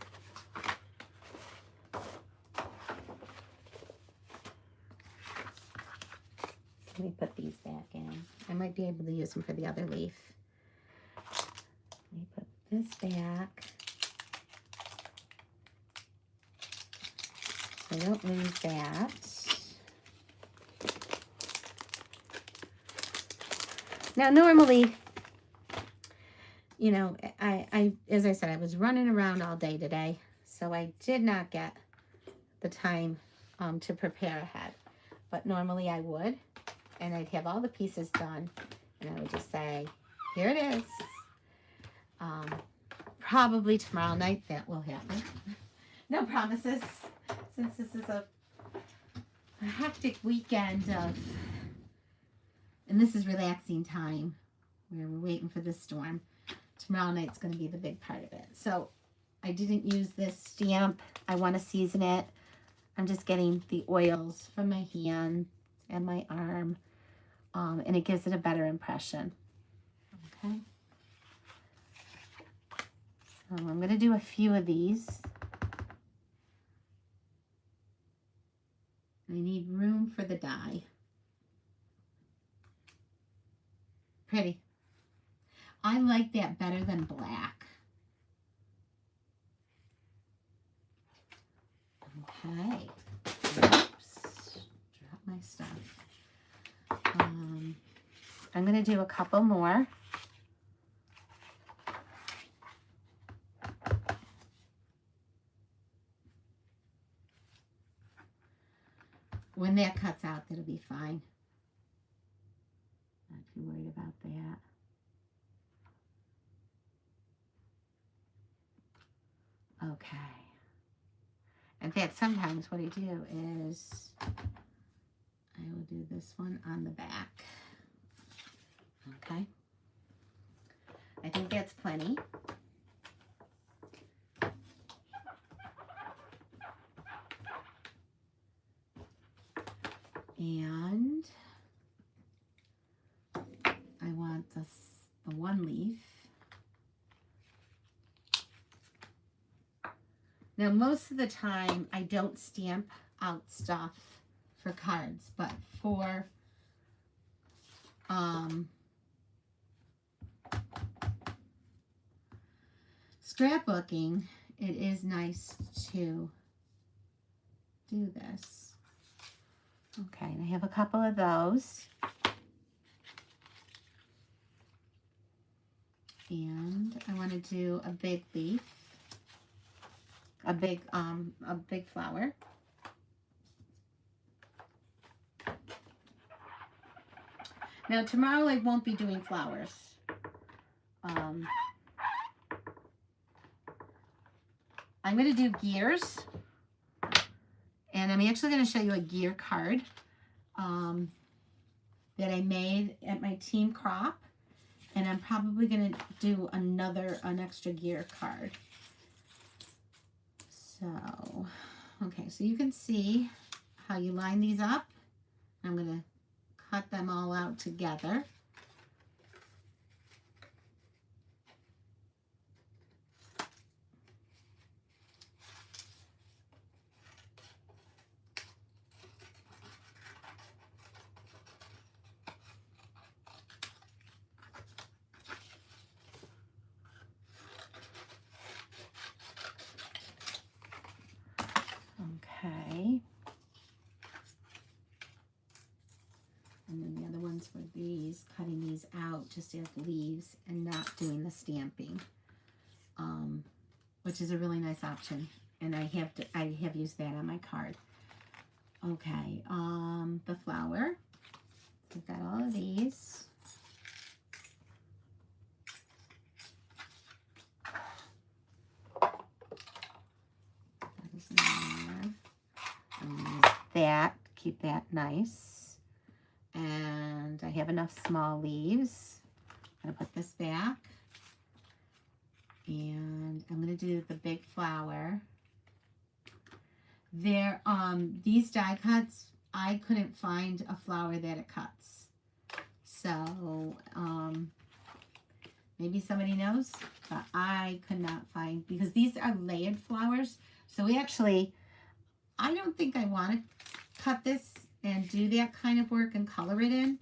Let me put these back in. I might be able to use them for the other leaf. Let me put this back. I don't lose that. Now, normally, you know, I as I said, I was running around all day today, so I did not get the time to prepare ahead. But normally I would, and I'd have all the pieces done, and I would just say, here it is. Probably tomorrow night that will happen. No promises, since this is a hectic weekend of, and this is relaxing time where we're waiting for this storm. Tomorrow night's going to be the big part of it. So I didn't use this stamp. I want to season it. I'm just getting the oils from my hand and my arm, and it gives it a better impression. Okay. So I'm going to do a few of these. I need room for the die. Pretty. I like that better than black. Okay. Oops. Drop my stuff. I'm going to do a couple more. When that cuts out, that'll be fine. Not too worried about that. Okay. In fact, sometimes what I do is I will do this one on the back. Okay. I think that's plenty. And I want the one leaf. Now, most of the time, I don't stamp out stuff for cards, but for scrapbooking, it is nice to do this. Okay, and I have a couple of those. And I want to do a big leaf, a big flower. Now tomorrow I won't be doing flowers. I'm going to do gears, and I'm actually going to show you a gear card that I made at my team crop, and I'm probably going to do an extra gear card. So, okay, so you can see how you line these up. I'm going to cut them all out together. Okay. And then the other ones were these, cutting these out just as leaves and not doing the stamping, which is a really nice option. And I have used that on my card. Okay, the flower. We've got all of these. That is there. I'm gonna use that, keep that nice. And I have enough small leaves. I'm gonna put this back. And I'm gonna do the big flower. There, these die cuts, I couldn't find a flower that it cuts. So, maybe somebody knows, but I could not find, because these are layered flowers. So we actually, I don't think I want to cut this and do that kind of work and color it in.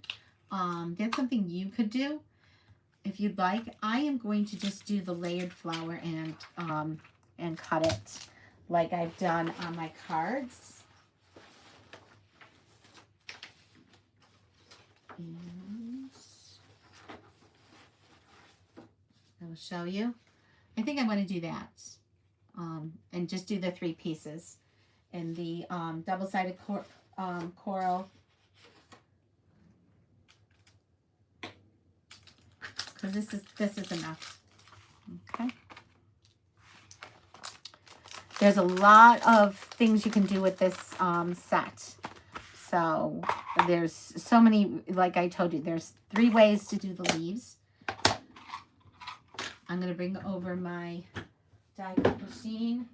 That's something you could do if you'd like. I am going to just do the layered flower and cut it like I've done on my cards. And I will show you. I think I'm going to do that. And just do the 3 pieces. And the double-sided coral. Because this is enough. Okay. There's a lot of things you can do with this set. So there's so many, like I told you, there's 3 ways to do the leaves. I'm going to bring over my die cut machine.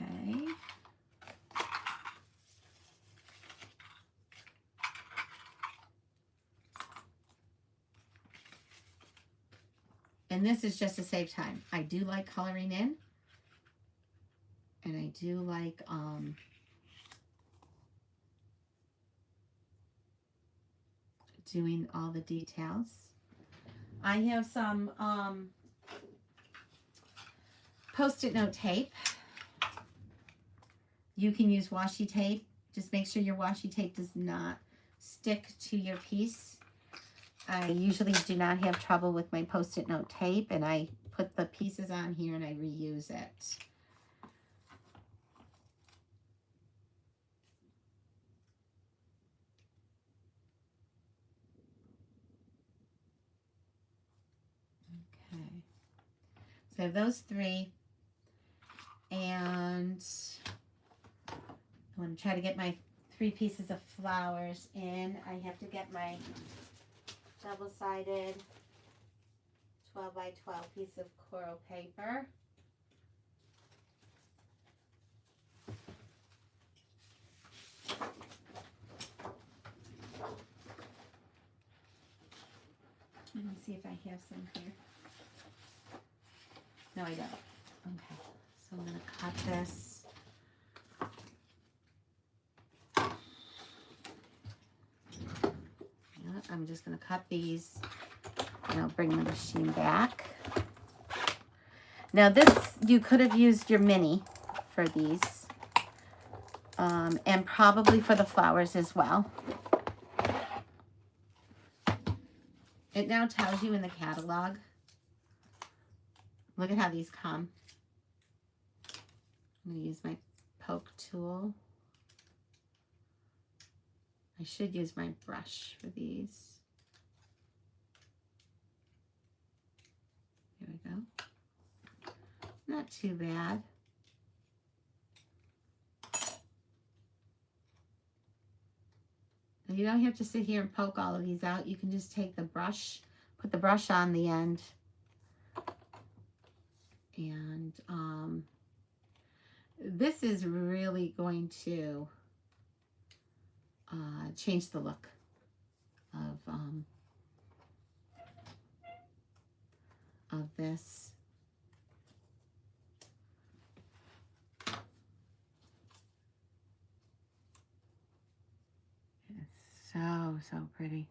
Okay. And this is just to save time. I do like coloring in. And I do like doing all the details. I have some Post-it note tape. You can use washi tape. Just make sure your washi tape does not stick to your piece. I usually do not have trouble with my Post-it note tape, and I put the pieces on here and I reuse it. Okay. So I have those three, and I'm going to try to get my 3 pieces of flowers in. I have to get my double-sided 12 by 12 piece of coral paper. Let me see if I have some here. No, I don't. Okay, so I'm going to cut this. I'm just going to cut these, and I'll bring the machine back. Now this, you could have used your mini for these, and probably for the flowers as well. It now tells you in the catalog. Look at how these come. I'm going to use my poke tool. I should use my brush for these. Here we go. Not too bad. And you don't have to sit here and poke all of these out. You can just take the brush, put the brush on the end, and this is really going to change the look of this. It's so pretty.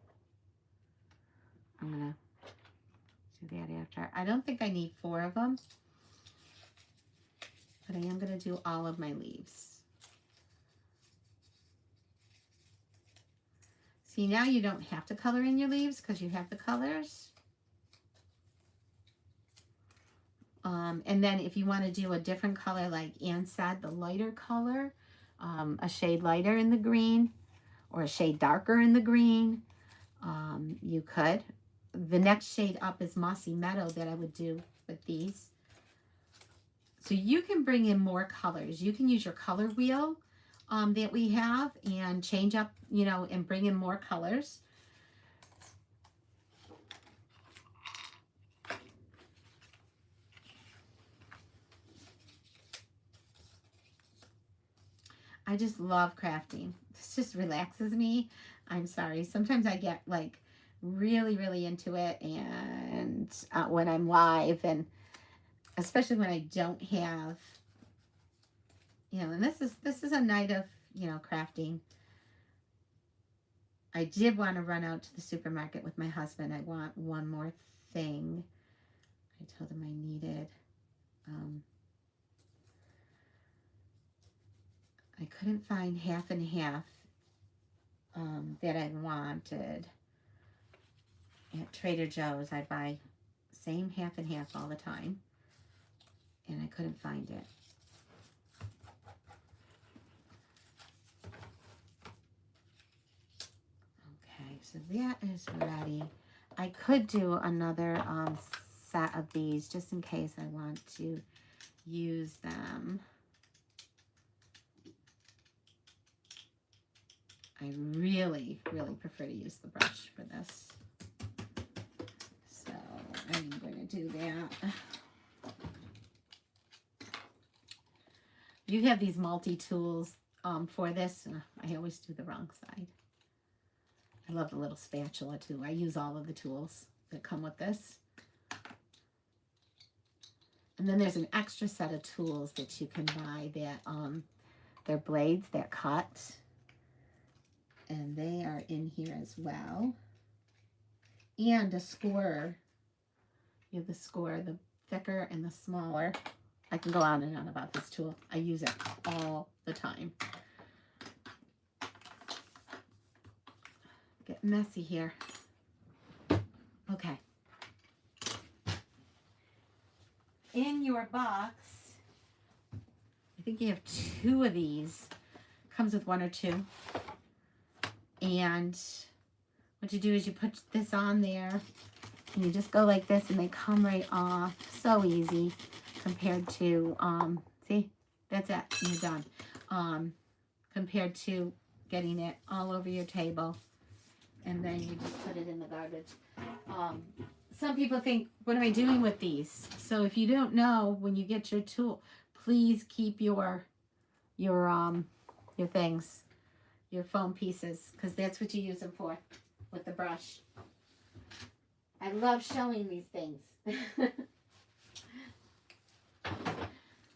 I'm gonna do that after. I don't think I need 4 of them, but I am gonna do all of my leaves. See, now you don't have to color in your leaves because you have the colors. And then if you want to do a different color, like Anne said, the lighter color, a shade lighter in the green or a shade darker in the green, you could. The next shade up is Mossy Meadow that I would do with these. So you can bring in more colors. You can use your color wheel that we have and change up, you know, and bring in more colors. I just love crafting. This just relaxes me. I'm sorry. Sometimes I get like really into it, and when I'm live, and especially when I don't have, you know, and this is a night of, you know, crafting. I did want to run out to the supermarket with my husband. I want one more thing. I told him I needed. I couldn't find half and half that I wanted at Trader Joe's. I buy same half and half all the time, and I couldn't find it. Okay, so that is ready. I could do another set of these just in case I want to use them. I really prefer to use the brush for this. So I'm going to do that. You have these multi-tools for this. I always do the wrong side. I love the little spatula too. I use all of the tools that come with this. And then there's an extra set of tools that you can buy that they're blades that cut. And they are in here as well. And a scorer. You have the scorer, the thicker and the smaller. I can go on and on about this tool. I use it all the time. Get messy here. Okay. In your box, I think you have 2 of these. Comes with 1 or 2. And what you do is you put this on there and you just go like this and they come right off. So easy compared to, see, that's it, and you're done. Compared to getting it all over your table and then you just put it in the garbage. Some people think, what am I doing with these? So if you don't know, when you get your tool, please keep your things, your foam pieces, because that's what you use them for with the brush. I love showing these things.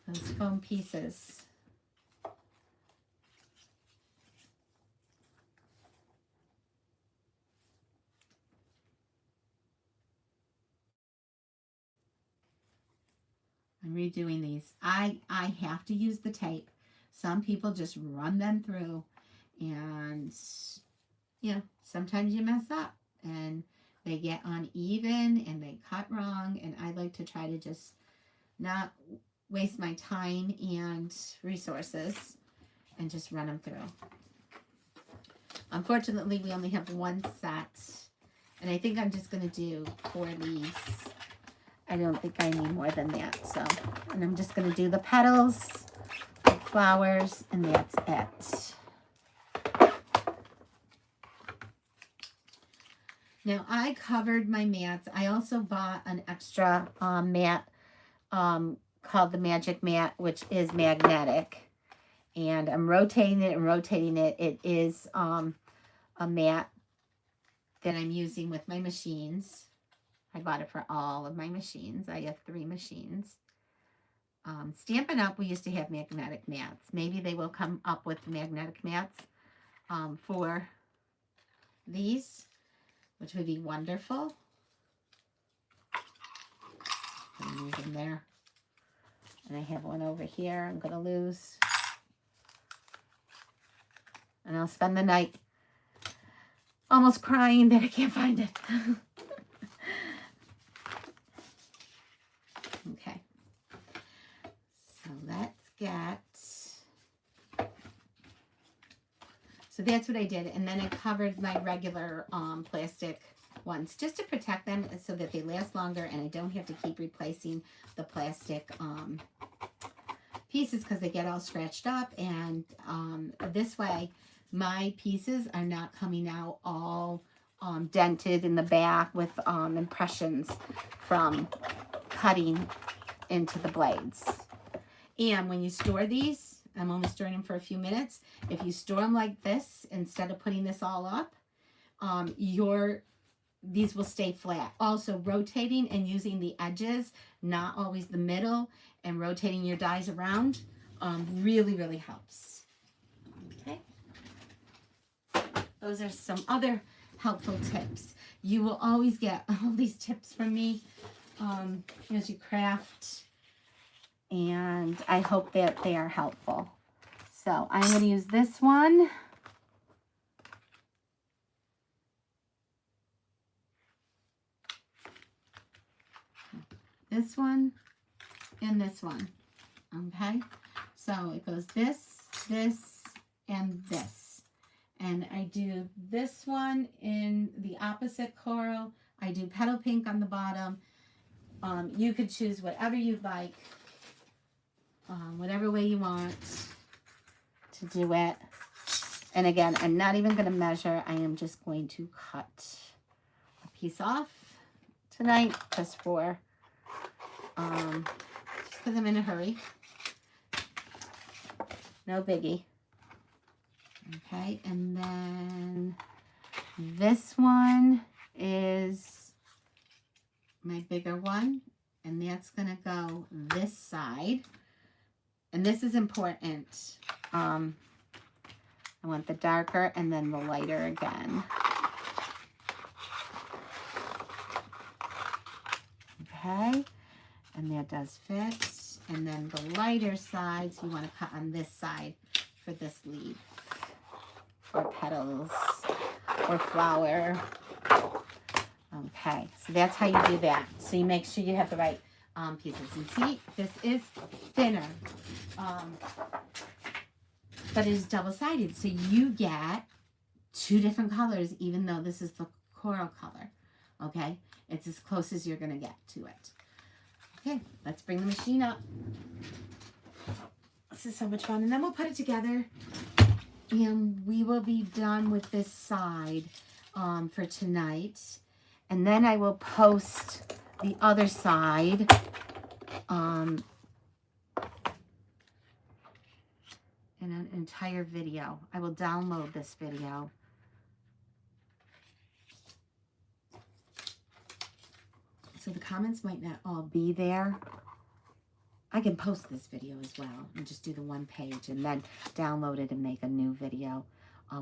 Those foam pieces. I'm redoing these. I have to use the tape. Some people just run them through and, you know, sometimes you mess up and they get uneven and they cut wrong, and I like to try to just not waste my time and resources and just run them through. Unfortunately, we only have 1 set, and I think I'm just going to do 4 of these. I don't think I need more than that. So, and I'm just going to do the petals, the flowers, and that's it. Now, I covered my mats. I also bought an extra mat called the Magic Mat, which is magnetic. And I'm rotating it and rotating it. It is a mat that I'm using with my machines. I bought it for all of my machines. I have 3 machines. Stampin' Up, we used to have magnetic mats. Maybe they will come up with magnetic mats for these, which would be wonderful. I'm going to use them there. And I have one over here I'm going to lose. And I'll spend the night almost crying that I can't find it. Okay. So let's get... So that's what I did. And then I covered my regular plastic ones just to protect them so that they last longer and I don't have to keep replacing the plastic pieces because they get all scratched up. And this way my pieces are not coming out all dented in the back with impressions from cutting into the blades. And when you store these, I'm only storing them for a few minutes. If you store them like this, instead of putting this all up, these will stay flat. Also, rotating and using the edges, not always the middle, and rotating your dies around really, really helps. Okay. Those are some other helpful tips. You will always get all these tips from me as you craft, and I hope that they are helpful. So I'm going to use this one. This one and this one. Okay, so it goes this, this, and this. And I do this one in the opposite coral. I do petal pink on the bottom. You could choose whatever you'd like, whatever way you want to do it. And again, I'm not even going to measure. I am just going to cut a piece off tonight just for, just because I'm in a hurry. No biggie. Okay, and then this one is my bigger one, and that's going to go this side. And this is important. I want the darker and then the lighter again. Okay, and that does fit. and then the lighter sides you want to cut on this side for this leaf, or petals, or flower. Okay, so that's how you do that. So you make sure you have the right pieces. And see, this is thinner, but it's double-sided. So you get 2 different colors, even though this is the coral color. Okay, it's as close as you're going to get to it. Okay, let's bring the machine up. This is so much fun. And then we'll put it together, and we will be done with this side for tonight. And then I will post the other side in an entire video. I will download this video. So the comments might not all be there. I can post this video as well and just do the one page and then download it and make a new video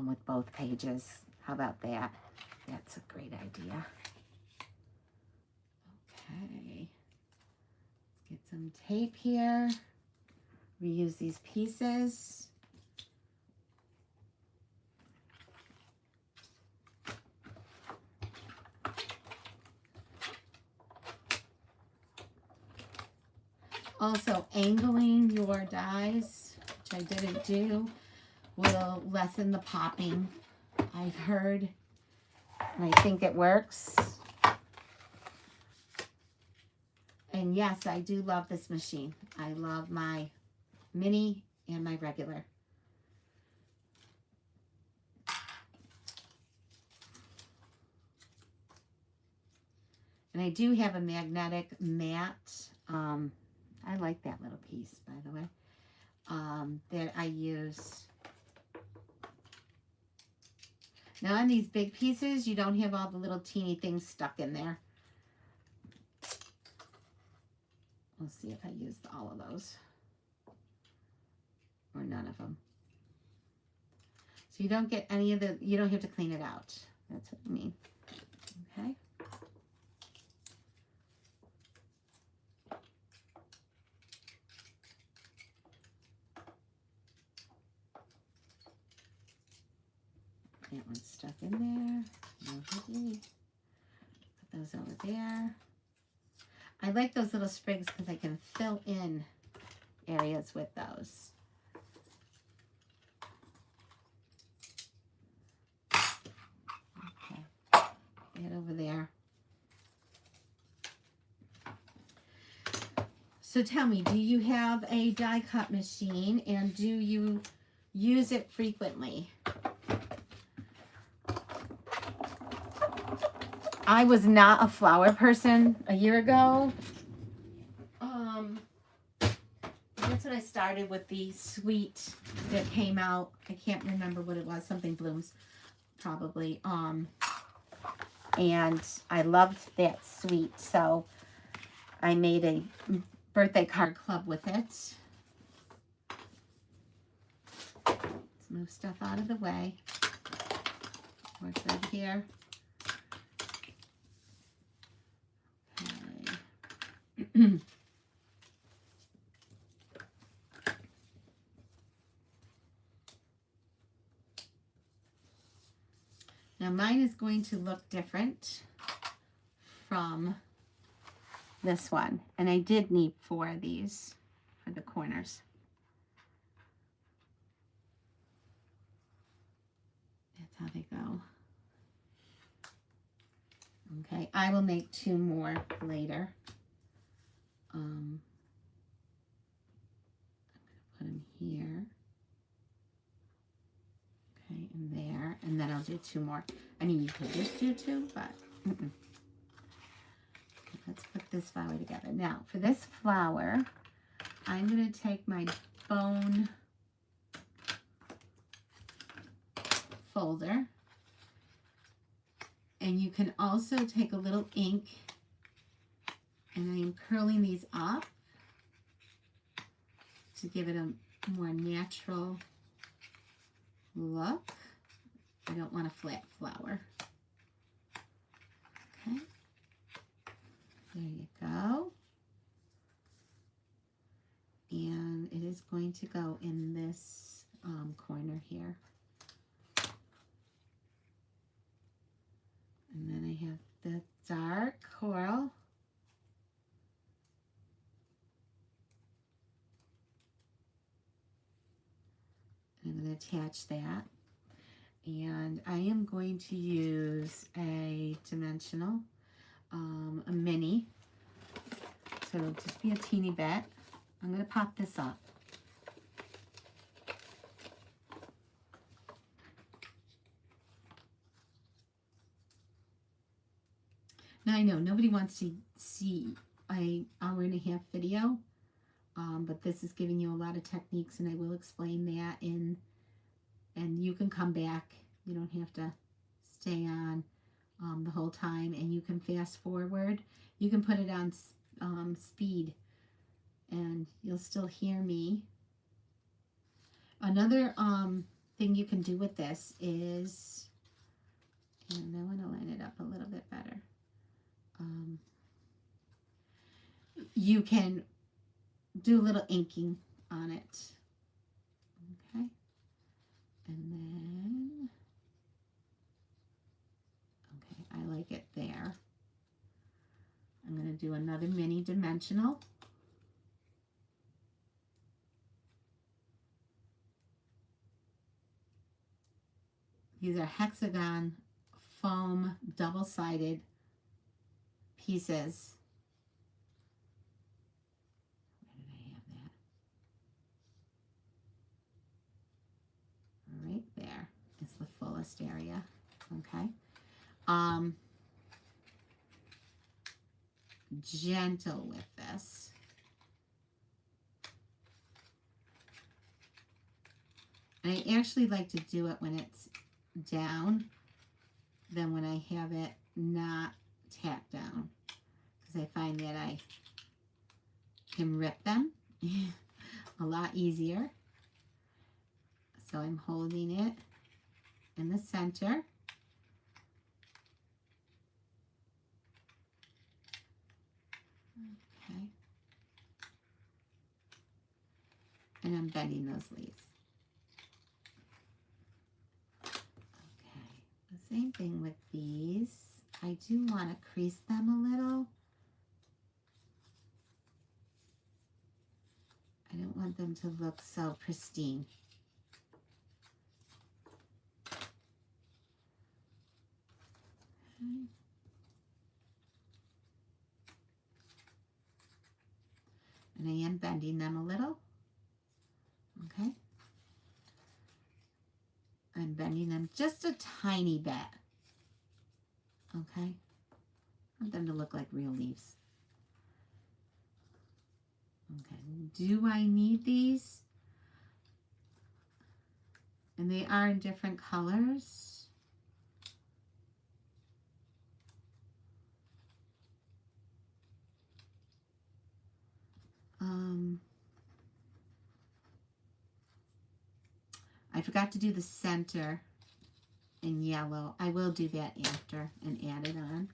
with both pages. How about that? That's a great idea. Okay. Let's get some tape here. Reuse these pieces. Also, angling your dies, which I didn't do, will lessen the popping. I've heard, and I think it works. And yes, I do love this machine. I love my mini and my regular. And I do have a magnetic mat. I like that little piece, by the way, that I use. Now on these big pieces, you don't have all the little teeny things stuck in there. We'll see if I used all of those. Or none of them. So you don't get any of the, you don't have to clean it out. That's what I mean. Okay. That one's stuck in there. No biggie. Put those over there. I like those little sprigs because I can fill in areas with those. Okay, get over there. So tell me, do you have a die cut machine and do you use it frequently? I was not a flower person a year ago. That's when I started with the sweet that came out. I can't remember what it was. Something blooms, probably. And I loved that sweet, so I made a birthday card club with it. Let's move stuff out of the way. Work right here. Now mine is going to look different from this one, and I did need 4 of these for the corners. That's how they go. Okay, I will make 2 more later. I'm going to put them here. Okay, and there, and then I'll do 2 more. I mean, you could just do 2, but let's put this flower together. Now, for this flower, I'm going to take my bone folder, and you can also take a little ink, and I am curling these up to give it a more natural look. I don't want a flat flower. Okay, there you go. is going to go in this corner here. And then I have the dark coral. I'm going to attach that. And I am going to use a dimensional, a mini. So it'll just be a teeny bit. I'm going to pop this up. Now I know nobody wants to see an hour-and-a-half video, but this is giving you a lot of techniques, and I will explain that and you can come back. You don't have to stay on the whole time, and you can fast forward. You can put it on speed, and you'll still hear me. Another thing you can do with this is, and I want to line it up a little bit better. You can do a little inking on it. Okay. And then, okay, I like it there. I'm going to do another mini dimensional. These are hexagon foam double-sided pieces. Where did I have that? Right there is the fullest area. Okay. Gentle with this. And I actually like to do it when it's down than when I have it not tacked down, because I find that I can rip them a lot easier. So I'm holding it in the center. Okay. And I'm bending those leaves. Okay. The same thing with these. I do want to crease them a little. I don't want them to look so pristine. Okay. And I am bending them a little. Okay. I'm bending them just a tiny bit. Okay. I want them to look like real leaves. Okay. Do I need these? And they are in different colors. I forgot to do the center in yellow. I will do that after and add it on.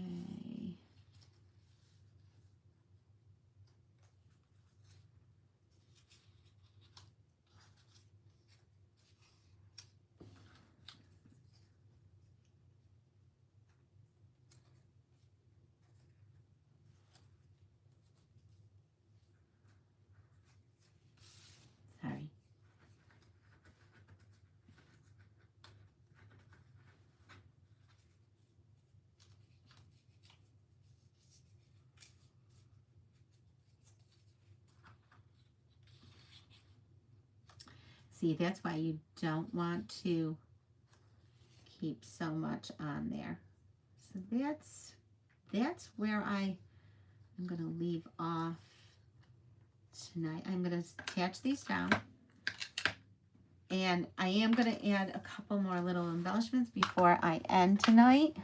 Okay. Sorry. See, that's why you don't want to keep so much on there. So that's where I'm going to leave off tonight. I'm going to attach these down. And I am going to add a couple more little embellishments before I end tonight.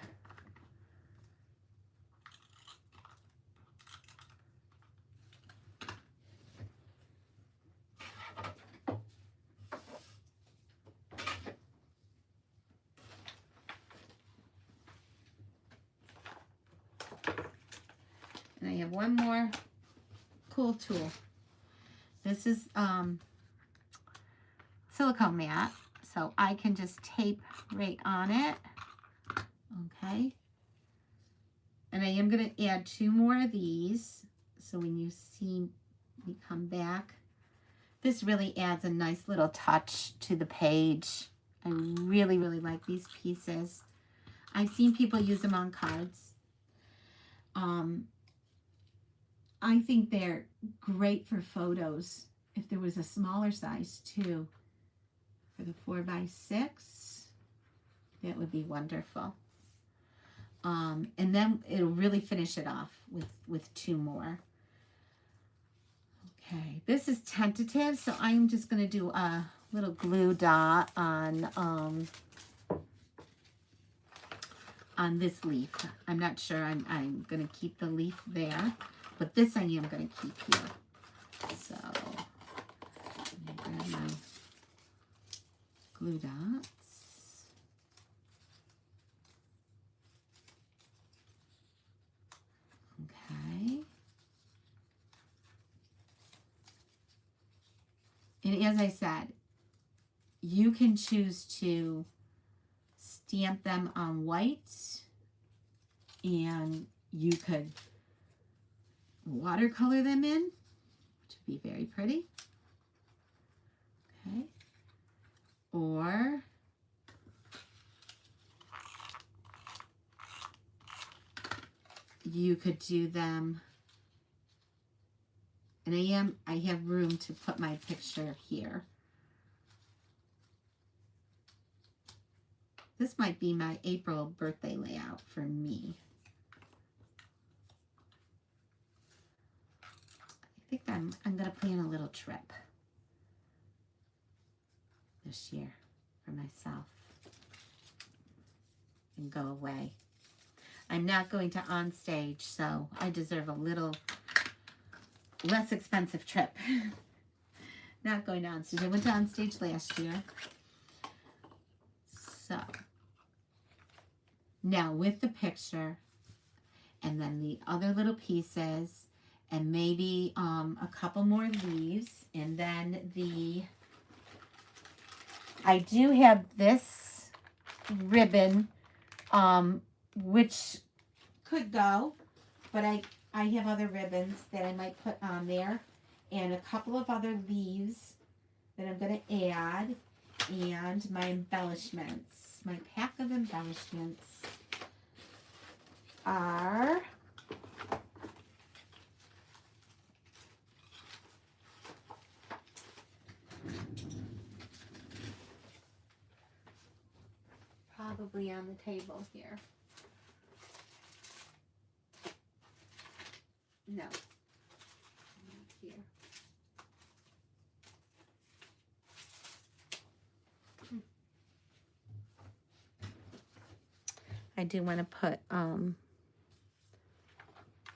And I have one more cool tool. This is silicone mat, so I can just tape right on it. Okay. And I am going to add 2 more of these. So when you see me come back, this really adds a nice little touch to the page. I really, really like these pieces. I've seen people use them on cards. I think they're great for photos. If there was a smaller size too, for the 4x6, that would be wonderful. And then it'll really finish it off with 2 more. Okay, this is tentative, so I'm just going to do a little glue dot on this leaf. I'm not sure I'm going to keep the leaf there, but this I am going to keep here. So I'm going to grab my glue dots. Okay. And as I said, you can choose to stamp them on white, and you could watercolor them in, which would be very pretty. Okay. Or you could do them, and I have room to put my picture here. This might be my April birthday layout for me. I think I'm going to plan a little trip this year for myself and go away. I'm not going to On Stage, so I deserve a little less expensive trip. Not going to On Stage. I went to On Stage last year. So now with the picture and then the other little pieces and maybe a couple more leaves, and then I do have this ribbon which could go, but I have other ribbons that I might put on there, and a couple of other leaves that I'm going to add, and my embellishments. My pack of embellishments are probably on the table here. No, not here. I do want to put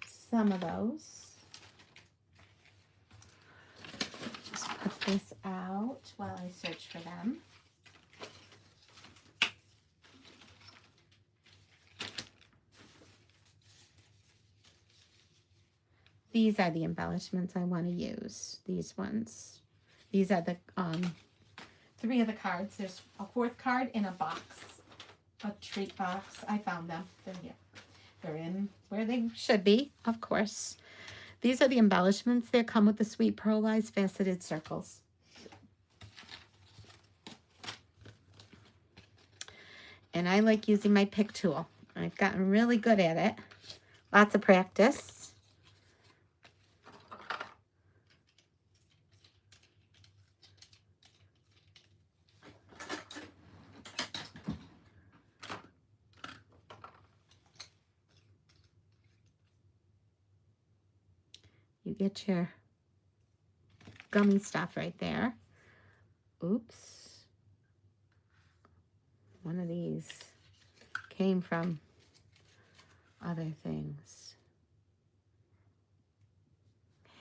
some of those. Just put this out while I search for them. These are the embellishments I want to use. These ones. These are the 3 of the cards. There's a 4th card in a box. A treat box. I found them. They're here. They're in where they should be, of course. These are the embellishments that come with the sweet pearlized faceted circles. And I like using my pick tool. I've gotten really good at it. Lots of practice. You get your gummy stuff right there. Oops. One of these came from other things.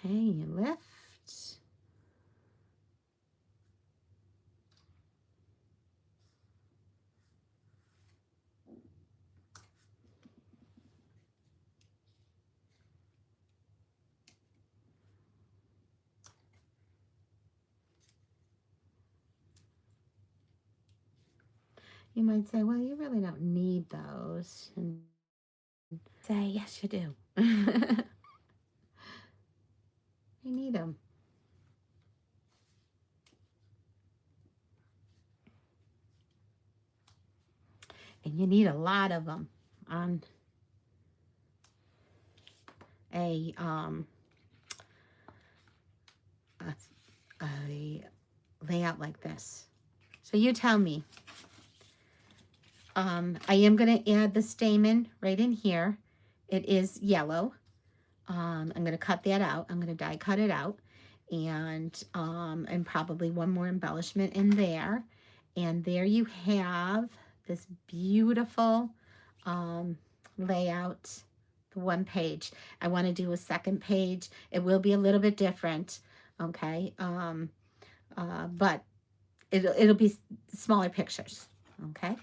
Okay, you lift. You might say, well, you really don't need those. And say, yes, you do. You need them. And you need a lot of them on a a layout like this. So you tell me. I am going to add the stamen right in here. It is yellow. I'm going to cut that out. I'm going to die cut it out. And probably one more embellishment in there. And there you have this beautiful layout, the one page. I want to do a second page. It will be a little bit different, okay? But it'll be smaller pictures, okay?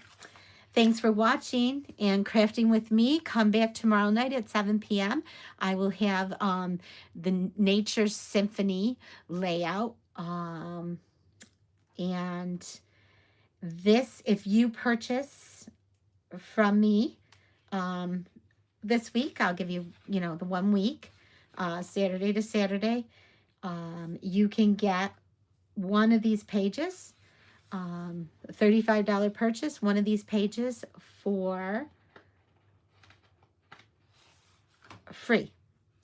Thanks for watching and crafting with me. Come back tomorrow night at 7 p.m. I will have the Nature Symphony layout. And this, if you purchase from me this week, I'll give you, the 1 week, Saturday to Saturday. You can get one of these pages. $35 purchase, one of these pages for free.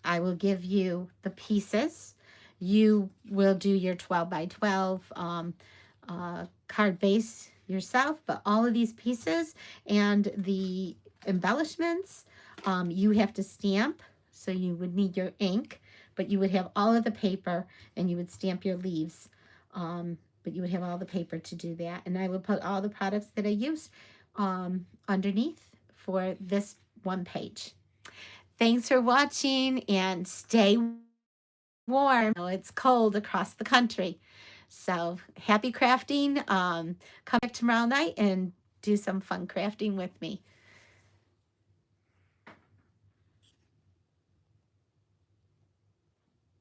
I will give you the pieces. You will do your 12 by 12 card base yourself, but all of these pieces and the embellishments, you have to stamp. So you would need your ink, but you would have all of the paper and you would stamp your leaves. But you would have all the paper to do that. And I will put all the products that I use underneath for this one page. Thanks for watching and stay warm. It's cold across the country. So happy crafting. Come back tomorrow night and do some fun crafting with me.